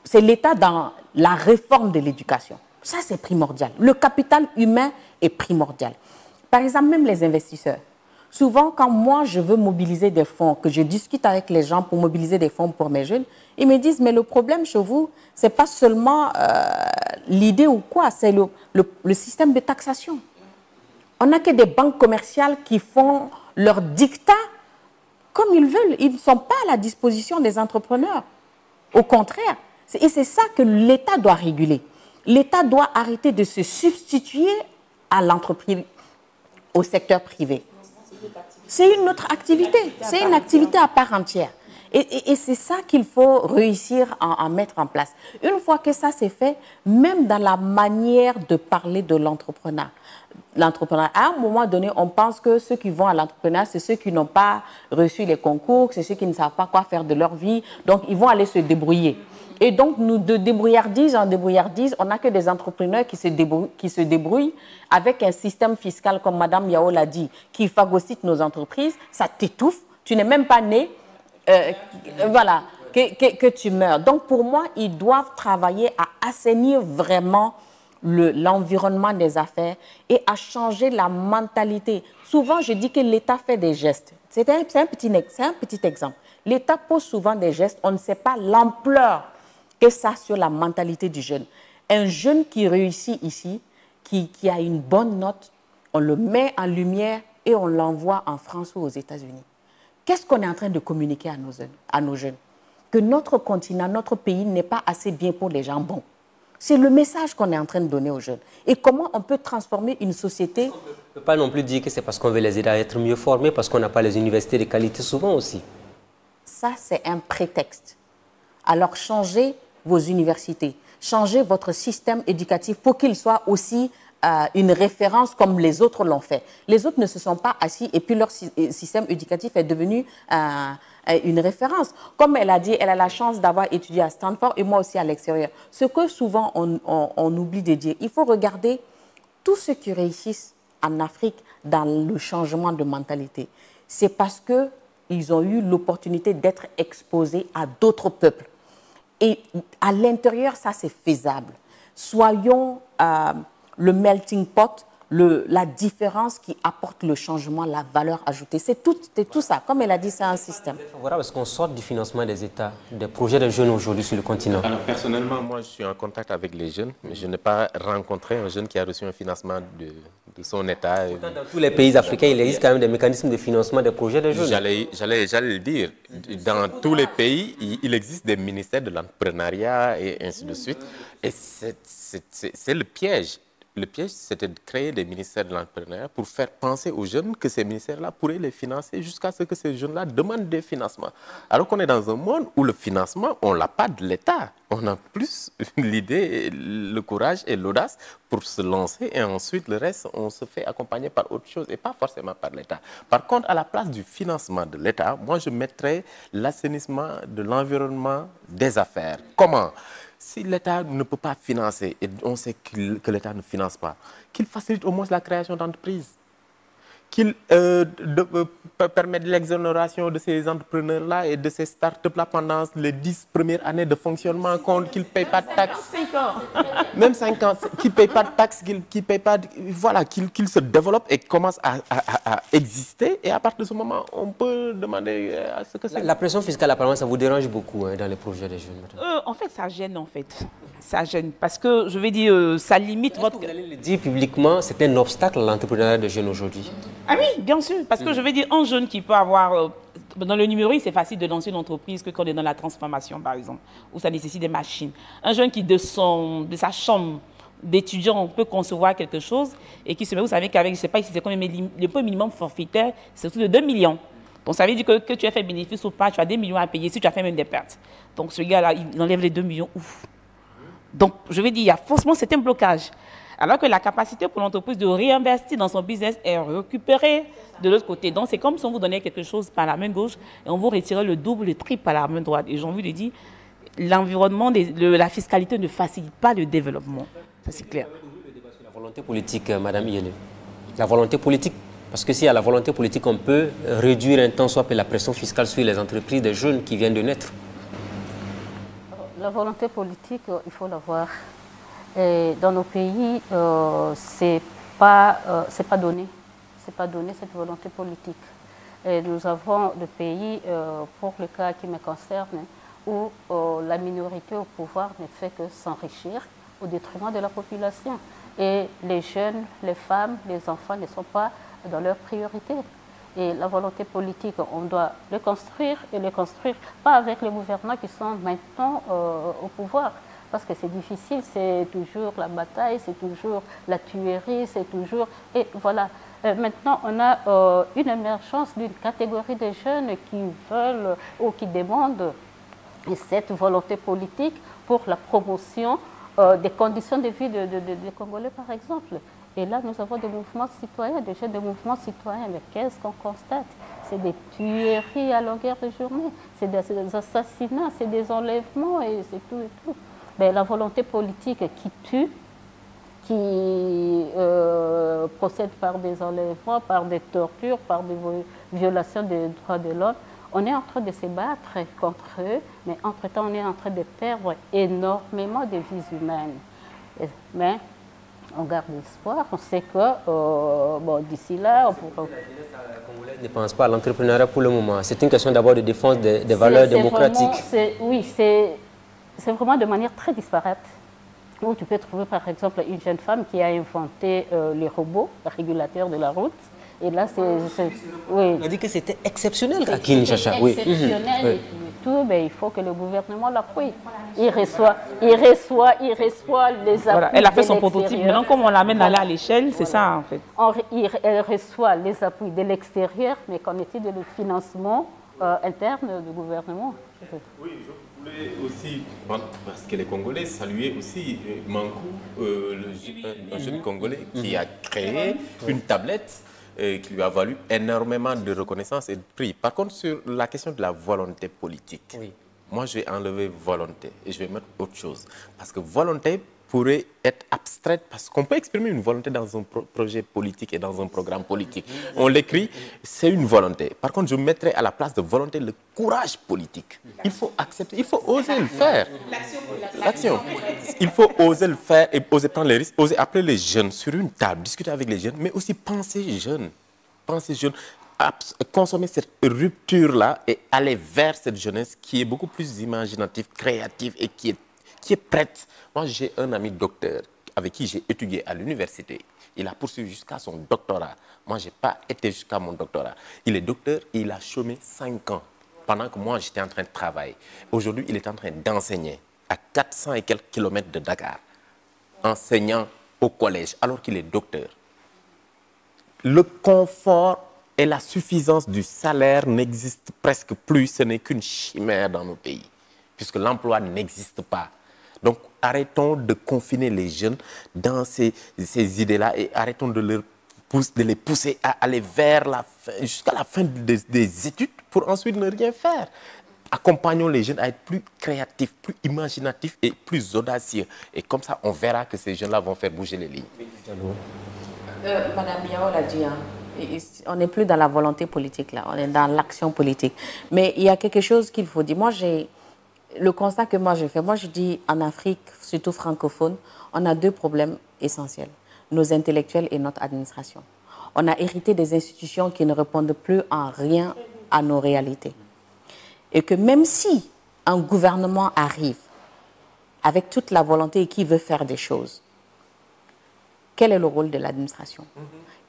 C'est l'État dans la réforme de l'éducation. Ça, c'est primordial. Le capital humain est primordial. Par exemple, même les investisseurs. Souvent, quand moi, je veux mobiliser des fonds, que je discute avec les gens pour mobiliser des fonds pour mes jeunes, ils me disent, mais le problème chez vous, ce n'est pas seulement l'idée ou quoi, c'est le système de taxation. On n'a que des banques commerciales qui font leur dictat comme ils veulent. Ils ne sont pas à la disposition des entrepreneurs. Au contraire. Et c'est ça que l'État doit réguler. L'État doit arrêter de se substituer à l'entreprise, au secteur privé. C'est une autre activité, c'est une activité à part entière. Et c'est ça qu'il faut réussir à mettre en place. Une fois que ça c'est fait, même dans la manière de parler de l'entrepreneuriat, à un moment donné, on pense que ceux qui vont à l'entrepreneuriat, c'est ceux qui n'ont pas reçu les concours, c'est ceux qui ne savent pas quoi faire de leur vie, donc ils vont aller se débrouiller. Et donc, nous, de débrouillardise en débrouillardise, on n'a que des entrepreneurs qui se débrouillent avec un système fiscal, comme Mme Yao l'a dit, qui phagocyte nos entreprises, ça t'étouffe, tu n'es même pas né, voilà, que tu meurs. Donc, pour moi, ils doivent travailler à assainir vraiment l'environnement des affaires et à changer la mentalité. Souvent, je dis que l'État fait des gestes. C'est un petit exemple. L'État pose souvent des gestes, on ne sait pas l'ampleur que ça a sur la mentalité du jeune. Un jeune qui réussit ici, qui a une bonne note, on le met en lumière et on l'envoie en France ou aux États-Unis. Qu'est-ce qu'on est en train de communiquer à nos jeunes? Que notre continent, notre pays n'est pas assez bien pour les gens bons. C'est le message qu'on est en train de donner aux jeunes. Et comment on peut transformer une société... On ne peut pas non plus dire que c'est parce qu'on veut les aider à être mieux formés, parce qu'on n'a pas les universités de qualité souvent aussi. Ça, c'est un prétexte. Alors, changez vos universités, changez votre système éducatif pour qu'il soit aussi une référence comme les autres l'ont fait. Les autres ne se sont pas assis et puis leur système éducatif est devenu une référence. Comme elle a dit, elle a la chance d'avoir étudié à Stanford et moi aussi à l'extérieur. Ce que souvent on oublie de dire, il faut regarder tous ceux qui réussissent en Afrique dans le changement de mentalité. C'est parce qu'ils ont eu l'opportunité d'être exposés à d'autres peuples. Et à l'intérieur, ça c'est faisable. Soyons le melting pot, la différence qui apporte le changement, la valeur ajoutée. C'est tout ça. Comme elle a dit, c'est un système. Voilà, parce qu'on sort du financement des États, des projets de jeunes aujourd'hui sur le continent. Alors personnellement, moi je suis en contact avec les jeunes, mais je n'ai pas rencontré un jeune qui a reçu un financement de son État. Pourtant, dans tous les pays africains, il existe quand même des mécanismes de financement des projets de jeunes. J'allais le dire. Dans tous les pays, il existe des ministères de l'entrepreneuriat et ainsi de suite. Et c'est le piège. Le piège, c'était de créer des ministères de l'entrepreneuriat pour faire penser aux jeunes que ces ministères-là pourraient les financer jusqu'à ce que ces jeunes-là demandent des financements. Alors qu'on est dans un monde où le financement, on ne l'a pas de l'État. On a plus l'idée, le courage et l'audace pour se lancer et ensuite le reste, on se fait accompagner par autre chose et pas forcément par l'État. Par contre, à la place du financement de l'État, moi je mettrais l'assainissement de l'environnement des affaires. Comment ? Si l'État ne peut pas financer, et on sait que l'État ne finance pas, qu'il facilite au moins la création d'entreprises, qu'il permette l'exonération de ces entrepreneurs-là et de ces start-up-là pendant les 10 premières années de fonctionnement, qu'ils ne payent pas de taxes. 5 ans. Même 5 ans, qu'ils ne payent pas de taxes, voilà, qu'ils se développent et commencent à exister. Et à partir de ce moment, on peut demander à ce que c'est. La pression fiscale, apparemment, ça vous dérange beaucoup dans les projets des jeunes, madame. En fait, ça gêne, en fait. Ça gêne. Parce que, je vais dire, ça limite votre... Vous allez le dire publiquement, c'est un obstacle à l'entrepreneuriat des jeunes aujourd'hui. Ah oui, bien sûr. Parce que je vais dire, un jeune qui peut avoir... dans le numérique, c'est facile de lancer une entreprise que quand on est dans la transformation, par exemple, où ça nécessite des machines. Un jeune qui, de sa chambre d'étudiant, peut concevoir quelque chose et qui se met, vous savez qu'avec, je ne sais pas si c'est combien, mais le peu minimum forfaitaire, c'est autour de 2 millions. Donc, ça veut dire que tu as fait bénéfice ou pas, tu as des millions à payer si tu as fait même des pertes. Donc, ce gars-là, il enlève les 2 millions, ouf. Donc, je vais dire, il y a forcément c'est un blocage. Alors que la capacité pour l'entreprise de réinvestir dans son business est récupérée de l'autre côté. Donc, c'est comme si on vous donnait quelque chose par la main gauche et on vous retirait le double, le triple par la main droite. Et j'ai envie de dire, l'environnement, la fiscalité ne facilite pas le développement. Ça, c'est clair. La volonté politique, Madame Yele. La volonté politique, parce que s'il y a la volonté politique, on peut réduire un tant soit peu la pression fiscale sur les entreprises des jeunes qui viennent de naître. La volonté politique, il faut l'avoir. Dans nos pays, c'est pas donné. C'est pas donné cette volonté politique. Et nous avons des pays, pour le cas qui me concerne, où la minorité au pouvoir ne fait que s'enrichir au détriment de la population. Et les jeunes, les femmes, les enfants ne sont pas dans leur priorité. Et la volonté politique, on doit le construire et le construire, pas avec les gouvernants qui sont maintenant au pouvoir. Parce que c'est difficile, c'est toujours la bataille, c'est toujours la tuerie, c'est toujours... Et voilà, maintenant on a une émergence d'une catégorie de jeunes qui veulent ou qui demandent cette volonté politique pour la promotion des conditions de vie des Congolais, par exemple. Et là, nous avons des mouvements citoyens, des jeunes de mouvements citoyens. Mais qu'est-ce qu'on constate? C'est des tueries à longueur de journée, c'est des assassinats, c'est des enlèvements et c'est tout et tout. Mais la volonté politique qui tue, qui procède par des enlèvements, par des tortures, par des violations des droits de l'homme, on est en train de se battre contre eux, mais entre-temps, on est en train de perdre énormément de vies humaines. Mais On garde espoir. On sait que bon, d'ici là, on pourra... Ne pense pas à l'entrepreneuriat pour le moment. C'est une question d'abord de défense des valeurs démocratiques. Oui, c'est vraiment de manière très disparate. Où tu peux trouver par exemple une jeune femme qui a inventé les robots régulateurs de la route. Et là, oui. On a dit que c'était exceptionnel à Kinshasa. Oui. Exceptionnel et tout, mais il faut que le gouvernement l'appuie. Il reçoit les appuis. Voilà, elle a fait son prototype. Maintenant, comme on l'amène à l'échelle, c'est ça en fait. Elle reçoit les appuis de l'extérieur, mais qu'en est-il de le financement interne du gouvernement? Oui, je voulais aussi, parce que les Congolais saluaient aussi Mankou, un jeune Congolais qui a créé une tablette qui lui a valu énormément de reconnaissance et de prix. Par contre, sur la question de la volonté politique, moi, je vais enlever volonté et je vais mettre autre chose. Parce que volonté pourrait être abstraite parce qu'on peut exprimer une volonté dans un projet politique et dans un programme politique. On l'écrit, c'est une volonté. Par contre, je mettrais à la place de volonté le courage politique. Il faut accepter, il faut oser le faire. L'action. Il faut oser le faire et oser prendre les risques, oser appeler les jeunes sur une table, discuter avec les jeunes, mais aussi penser jeune. Penser jeune. Consommer cette rupture-là et aller vers cette jeunesse qui est beaucoup plus imaginative, créative et qui est prête. Moi, j'ai un ami docteur avec qui j'ai étudié à l'université. Il a poursuivi jusqu'à son doctorat. Moi, je n'ai pas été jusqu'à mon doctorat. Il est docteur et il a chômé 5 ans pendant que moi, j'étais en train de travailler. Aujourd'hui, il est en train d'enseigner à 400 et quelques kilomètres de Dakar, enseignant au collège, alors qu'il est docteur. Le confort et la suffisance du salaire n'existent presque plus. Ce n'est qu'une chimère dans nos pays, puisque l'emploi n'existe pas. Donc, arrêtons de confiner les jeunes dans ces idées-là et arrêtons de les pousser à aller vers jusqu'à la fin des études pour ensuite ne rien faire. Accompagnons les jeunes à être plus créatifs, plus imaginatifs et plus audacieux. Et comme ça, on verra que ces jeunes-là vont faire bouger les lignes. Madame Biao l'a dit, hein. On n'est plus dans la volonté politique, là. On est dans l'action politique. Mais il y a quelque chose qu'il faut dire. Moi, le constat que moi, je fais, moi, je dis en Afrique, surtout francophone, on a 2 problèmes essentiels. Nos intellectuels et notre administration. On a hérité des institutions qui ne répondent plus en rien à nos réalités. Et que même si un gouvernement arrive avec toute la volonté et qui veut faire des choses, quel est le rôle de l'administration?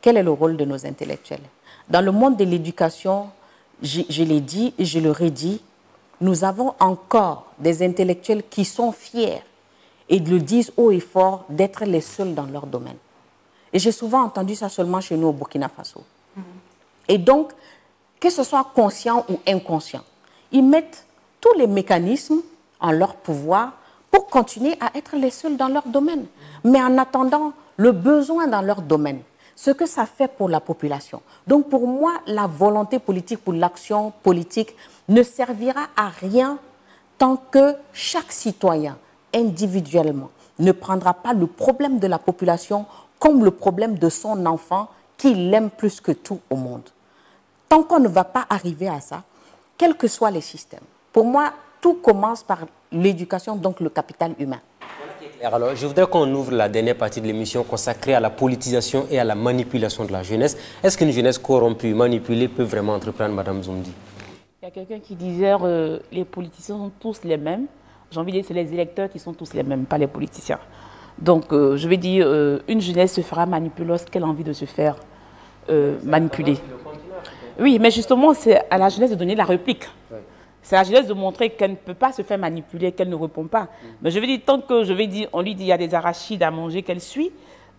Quel est le rôle de nos intellectuels? Dans le monde de l'éducation, je l'ai dit et je le redis, nous avons encore des intellectuels qui sont fiers et le disent haut et fort d'être les seuls dans leur domaine. Et j'ai souvent entendu ça seulement chez nous au Burkina Faso. Et donc, que ce soit conscient ou inconscient, ils mettent tous les mécanismes en leur pouvoir pour continuer à être les seuls dans leur domaine. Mais en attendant le besoin dans leur domaine, ce que ça fait pour la population. Donc pour moi, la volonté politique ou l'action politique ne servira à rien tant que chaque citoyen, individuellement, ne prendra pas le problème de la population comme le problème de son enfant qu'il aime plus que tout au monde. Tant qu'on ne va pas arriver à ça, quels que soient les systèmes, pour moi, tout commence par l'éducation, donc le capital humain. Alors, je voudrais qu'on ouvre la dernière partie de l'émission consacrée à la politisation et à la manipulation de la jeunesse. Est-ce qu'une jeunesse corrompue, manipulée, peut vraiment entreprendre, Madame Zomdi? Il y a quelqu'un qui disait les politiciens sont tous les mêmes. J'ai envie de dire c'est les électeurs qui sont tous les mêmes, pas les politiciens. Donc, je vais dire, une jeunesse se fera manipuler lorsqu'elle a envie de se faire manipuler. Oui, mais justement, c'est à la jeunesse de donner la réplique. Ouais. C'est à la jeunesse de montrer qu'elle ne peut pas se faire manipuler, qu'elle ne répond pas. Mais je vais dire, tant que on lui dit il y a des arachides à manger qu'elle suit,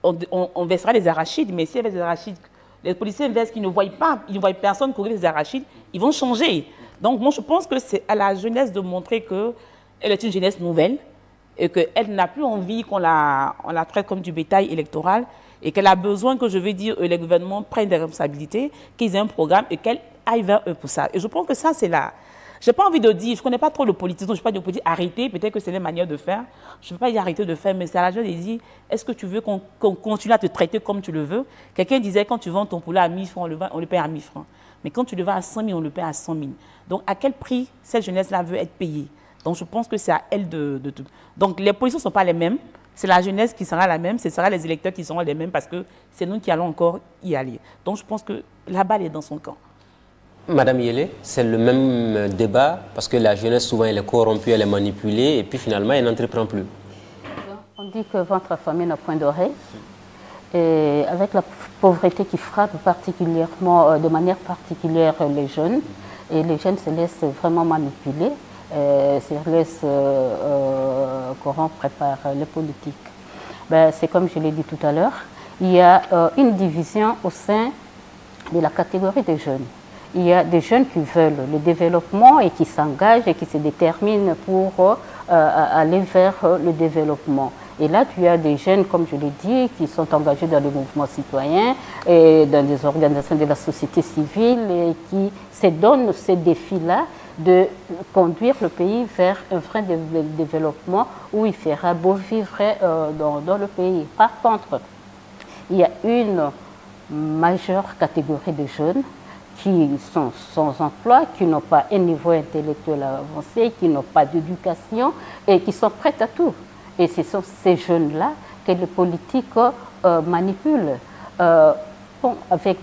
on versera les arachides. Mais si elle veut des arachides, les policiers versent qu'ils ne voient pas, ils ne voient personne courir les arachides, ils vont changer. Donc moi je pense que c'est à la jeunesse de montrer qu'elle est une jeunesse nouvelle et qu'elle n'a plus envie qu'on la traite comme du bétail électoral et qu'elle a besoin que, je vais dire, les gouvernements prennent des responsabilités, qu'ils aient un programme et qu'elle aille vers eux pour ça. Et je pense que ça, c'est là. Je n'ai pas envie de dire, je ne connais pas trop le politique, donc je ne vais pas dire arrêter, peut-être que c'est les manières de faire. Je ne veux pas dire arrêter de faire, mais c'est à la jeune de dire, est-ce que tu veux qu'on continue à te traiter comme tu le veux? Quelqu'un disait, quand tu vends ton poulet à 1000 francs, on le paye à 1000 francs. Mais quand tu le vends à 100 000, on le paye à 100 000. Donc, à quel prix cette jeunesse-là veut être payée? Donc, je pense que c'est à elle de... Donc, les positions ne sont pas les mêmes. c'est la jeunesse qui sera la même, ce sera les électeurs qui seront les mêmes parce que c'est nous qui allons encore y aller. Donc je pense que la balle est dans son camp. Madame Yele, c'est le même débat parce que la jeunesse, souvent, elle est corrompue, elle est manipulée et puis finalement, elle n'entreprend plus. On dit que ventre affamé n'a point d'oreille. Et avec la pauvreté qui frappe particulièrement, de manière particulière les jeunes, et les jeunes se laissent vraiment manipuler, se laissent corrompre par les politiques. Ben, c'est comme je l'ai dit tout à l'heure, il y a une division au sein de la catégorie des jeunes. Il y a des jeunes qui veulent le développement et qui s'engagent et qui se déterminent pour aller vers le développement. Et là, tu as des jeunes, comme je l'ai dit, qui sont engagés dans le mouvement citoyen et dans des organisations de la société civile et qui se donnent ces défis-là de conduire le pays vers un vrai développement où il fera beau vivre dans le pays. Par contre, il y a une majeure catégorie de jeunes qui sont sans emploi, qui n'ont pas un niveau intellectuel avancé, qui n'ont pas d'éducation et qui sont prêts à tout. Et ce sont ces jeunes-là que les politiques manipulent avec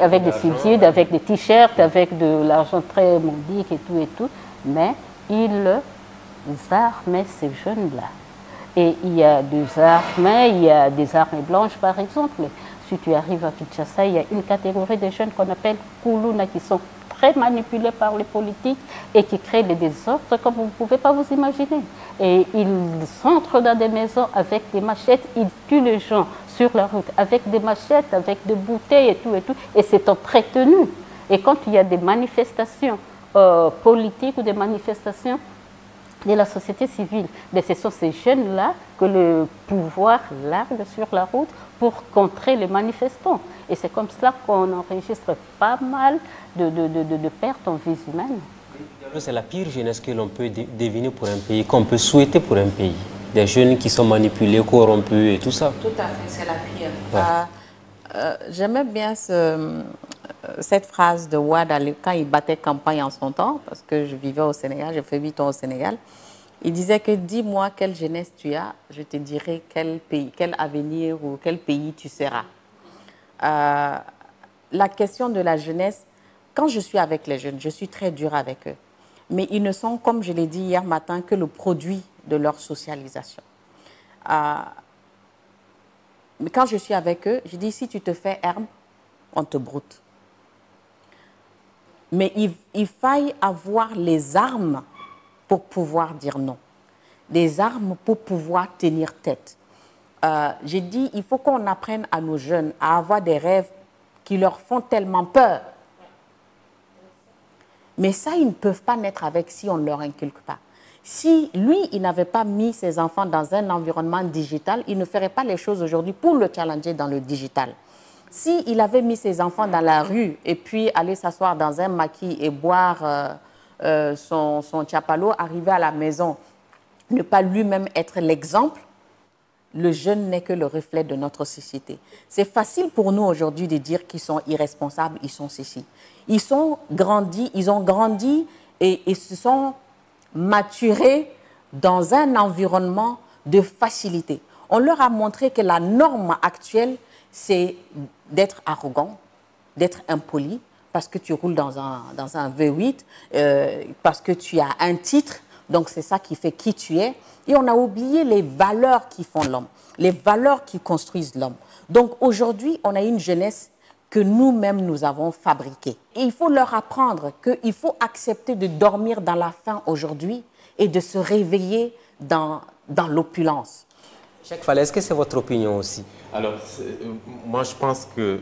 avec des subsides, avec des t-shirts, avec de l'argent très modique et tout. Mais ils arment ces jeunes-là. Et il y a des armes, il y a des armes blanches par exemple. Si tu arrives à Kinshasa, il y a une catégorie de jeunes qu'on appelle Koulouna qui sont très manipulés par les politiques et qui créent des désordres comme vous ne pouvez pas vous imaginer. Et ils entrent dans des maisons avec des machettes, ils tuent les gens sur la route avec des machettes, avec des bouteilles et tout, et c'est entretenu. Et quand il y a des manifestations politiques ou des manifestations de la société civile, ce sont ces jeunes-là que le pouvoir largue sur la route pour contrer les manifestants. Et c'est comme cela qu'on enregistre pas mal de pertes en vies humaines. C'est la pire jeunesse que l'on peut deviner pour un pays, qu'on peut souhaiter pour un pays. Des jeunes qui sont manipulés, corrompus et tout ça. Tout à fait, c'est la pire. Ouais. J'aimais bien cette phrase de Wade quand il battait campagne en son temps, parce que je vivais au Sénégal, j'ai fait 8 ans au Sénégal. Il disait que dis-moi quelle jeunesse tu as, je te dirai quel pays, quel avenir ou quel pays tu seras. La question de la jeunesse, quand je suis avec les jeunes, je suis très dure avec eux. Mais ils ne sont, comme je l'ai dit hier matin, que le produit de leur socialisation. Mais quand je suis avec eux, je dis, si tu te fais herbe, on te broute. Mais il faille avoir les armes pour pouvoir dire non. Des armes pour pouvoir tenir tête. J'ai dit, il faut qu'on apprenne à nos jeunes à avoir des rêves qui leur font tellement peur. Mais ça, ils ne peuvent pas naître avec si on ne leur inculque pas. Si lui, il n'avait pas mis ses enfants dans un environnement digital, il ne ferait pas les choses aujourd'hui pour le challenger dans le digital. S'il avait mis ses enfants dans la rue et puis aller s'asseoir dans un maquis et boire son tchapalo, arriver à la maison, ne pas lui-même être l'exemple, le jeune n'est que le reflet de notre société. C'est facile pour nous aujourd'hui de dire qu'ils sont irresponsables, ils sont ceci. Ils ont grandi et ils se sont maturés dans un environnement de facilité. On leur a montré que la norme actuelle, c'est d'être arrogant, d'être impoli, parce que tu roules dans un V8, parce que tu as un titre, donc c'est ça qui fait qui tu es. Et on a oublié les valeurs qui font l'homme, les valeurs qui construisent l'homme. Donc aujourd'hui, on a une jeunesse que nous-mêmes nous avons fabriquée. Et il faut leur apprendre qu'il faut accepter de dormir dans la faim aujourd'hui et de se réveiller dans l'opulence. Cheikh Fall, est-ce que c'est votre opinion aussi? Alors, moi je pense que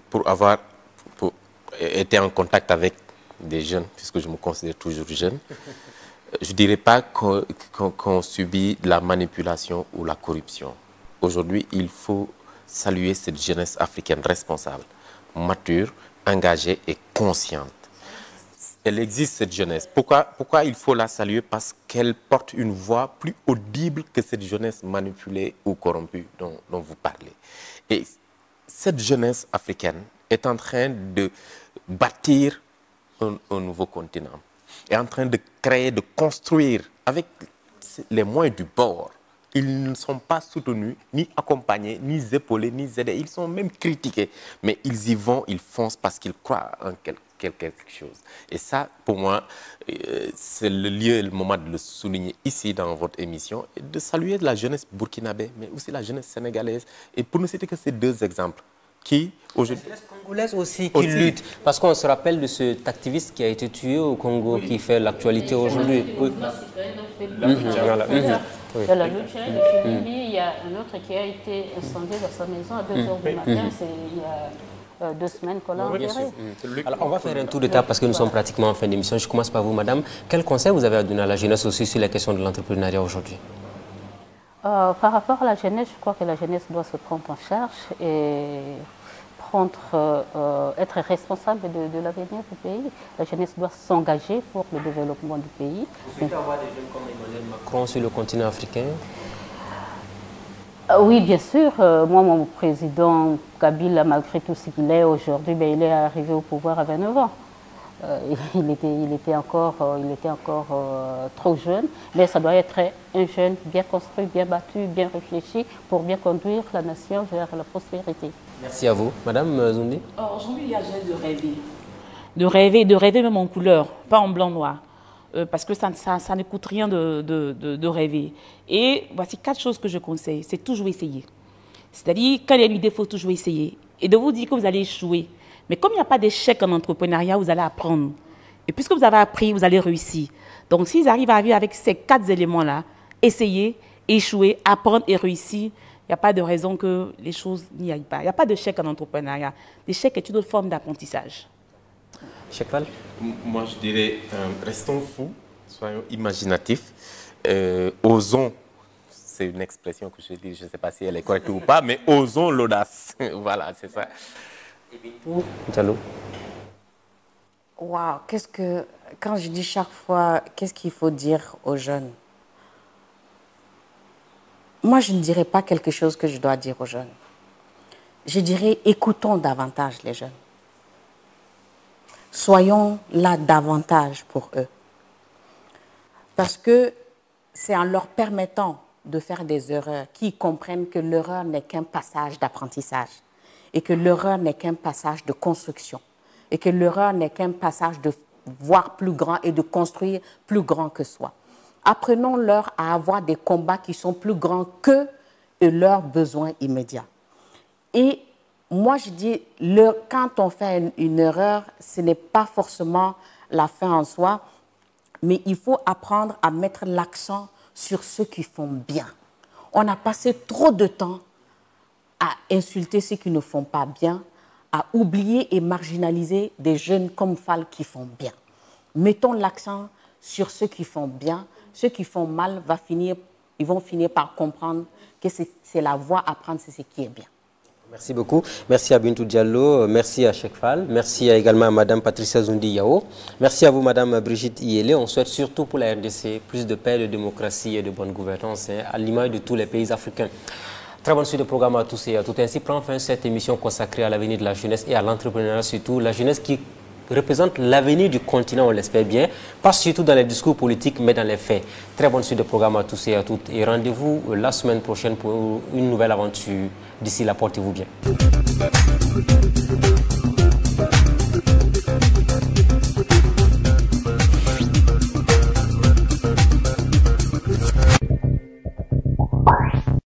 pour avoir été en contact avec des jeunes, puisque je me considère toujours jeune, je ne dirais pas qu'on subit de la manipulation ou la corruption. Aujourd'hui, il faut saluer cette jeunesse africaine responsable, mature, engagée et consciente. Elle existe, cette jeunesse. Pourquoi il faut la saluer? Parce qu'elle porte une voix plus audible que cette jeunesse manipulée ou corrompue dont vous parlez. Et cette jeunesse africaine est en train de bâtir un nouveau continent. est en train de créer, de construire avec les moyens du bord. Ils ne sont pas soutenus, ni accompagnés, ni épaulés, ni aidés. Ils sont même critiqués. Mais ils y vont, ils foncent parce qu'ils croient en quelque chose. Et ça, pour moi, c'est le lieu et le moment de le souligner ici dans votre émission et de saluer la jeunesse burkinabé, mais aussi la jeunesse sénégalaise. Et pour ne citer que ces deux exemples, qui aujourd'hui... La jeunesse congolaise aussi qui lutte, parce qu'on se rappelle de cet activiste qui a été tué au Congo, qui fait l'actualité aujourd'hui. De la lutte de Philippe, il y a un autre qui a été incendié dans sa maison à 2 h du matin. C'est il y a 2 semaines qu'on l'a enterré. Alors, on va faire un tour de table parce que nous sommes pratiquement en fin d'émission. Je commence par vous, madame. Quel conseil vous avez à donner à la jeunesse aussi sur la question de l'entrepreneuriat aujourd'hui? Par rapport à la jeunesse, je crois que la jeunesse doit se prendre en charge et être responsable de l'avenir du pays. La jeunesse doit s'engager pour le développement du pays. Vous souhaitez avoir des jeunes comme Emmanuel Macron sur le continent africain? Oui, bien sûr. Moi, mon président Kabila, malgré tout ce qu'il est aujourd'hui, il est arrivé au pouvoir à 29 ans. Il était encore trop jeune, mais ça doit être un jeune bien construit, bien battu, bien réfléchi pour bien conduire la nation vers la prospérité. Merci à vous. Madame Zoundi. Aujourd'hui, il y a de rêver. De rêver même en couleur, pas en blanc-noir. Parce que ça ne coûte rien de rêver. Et voici 4 choses que je conseille. C'est toujours essayer. C'est-à-dire, quand il y a une idée, il faut toujours essayer. Et de vous dire que vous allez échouer. Mais comme il n'y a pas d'échec en entrepreneuriat, vous allez apprendre. Et puisque vous avez appris, vous allez réussir. Donc, s'ils arrivent à vivre avec ces 4 éléments-là, essayer, échouer, apprendre et réussir, il n'y a pas de raison que les choses n'y aillent pas. Il n'y a pas d'échec en entrepreneuriat. L'échec est une autre forme d'apprentissage. Cheikh Fall. Moi, je dirais, restons fous, soyons imaginatifs, osons, c'est une expression que je dis, je ne sais pas si elle est correcte ou pas, mais osons l'audace. Voilà, c'est ça. Diallo. Waouh, quand je dis chaque fois, qu'est-ce qu'il faut dire aux jeunes? Moi, je ne dirais pas quelque chose que je dois dire aux jeunes. Je dirais, écoutons davantage les jeunes. Soyons là davantage pour eux. Parce que c'est en leur permettant de faire des erreurs qu'ils comprennent que l'erreur n'est qu'un passage d'apprentissage et que l'erreur n'est qu'un passage de construction et que l'erreur n'est qu'un passage de voir plus grand et de construire plus grand que soi. Apprenons-leur à avoir des combats qui sont plus grands que leurs besoins immédiats. Et moi, je dis, quand on fait une erreur, ce n'est pas forcément la fin en soi, mais il faut apprendre à mettre l'accent sur ceux qui font bien. On a passé trop de temps à insulter ceux qui ne font pas bien, à oublier et marginaliser des jeunes comme Fall qui font bien. Mettons l'accent sur ceux qui font bien. Ceux qui font mal, ils vont finir par comprendre que c'est la voie à prendre, c'est ce qui est bien. Merci beaucoup. Merci à Bintou Diallo, merci à Cheikh Fall, merci également à Madame Patricia Zoundi Yao. Merci à vous, Madame Brigitte Iyele. On souhaite surtout pour la RDC plus de paix, de démocratie et de bonne gouvernance, à l'image de tous les pays africains. Très bonne suite de programme à tous et à toutes. Ainsi prend fin cette émission consacrée à l'avenir de la jeunesse et à l'entrepreneuriat, surtout la jeunesse qui représente l'avenir du continent, on l'espère bien, pas surtout dans les discours politiques, mais dans les faits. Très bonne suite de programme à tous et à toutes. Et rendez-vous la semaine prochaine pour une nouvelle aventure. D'ici là, portez-vous bien.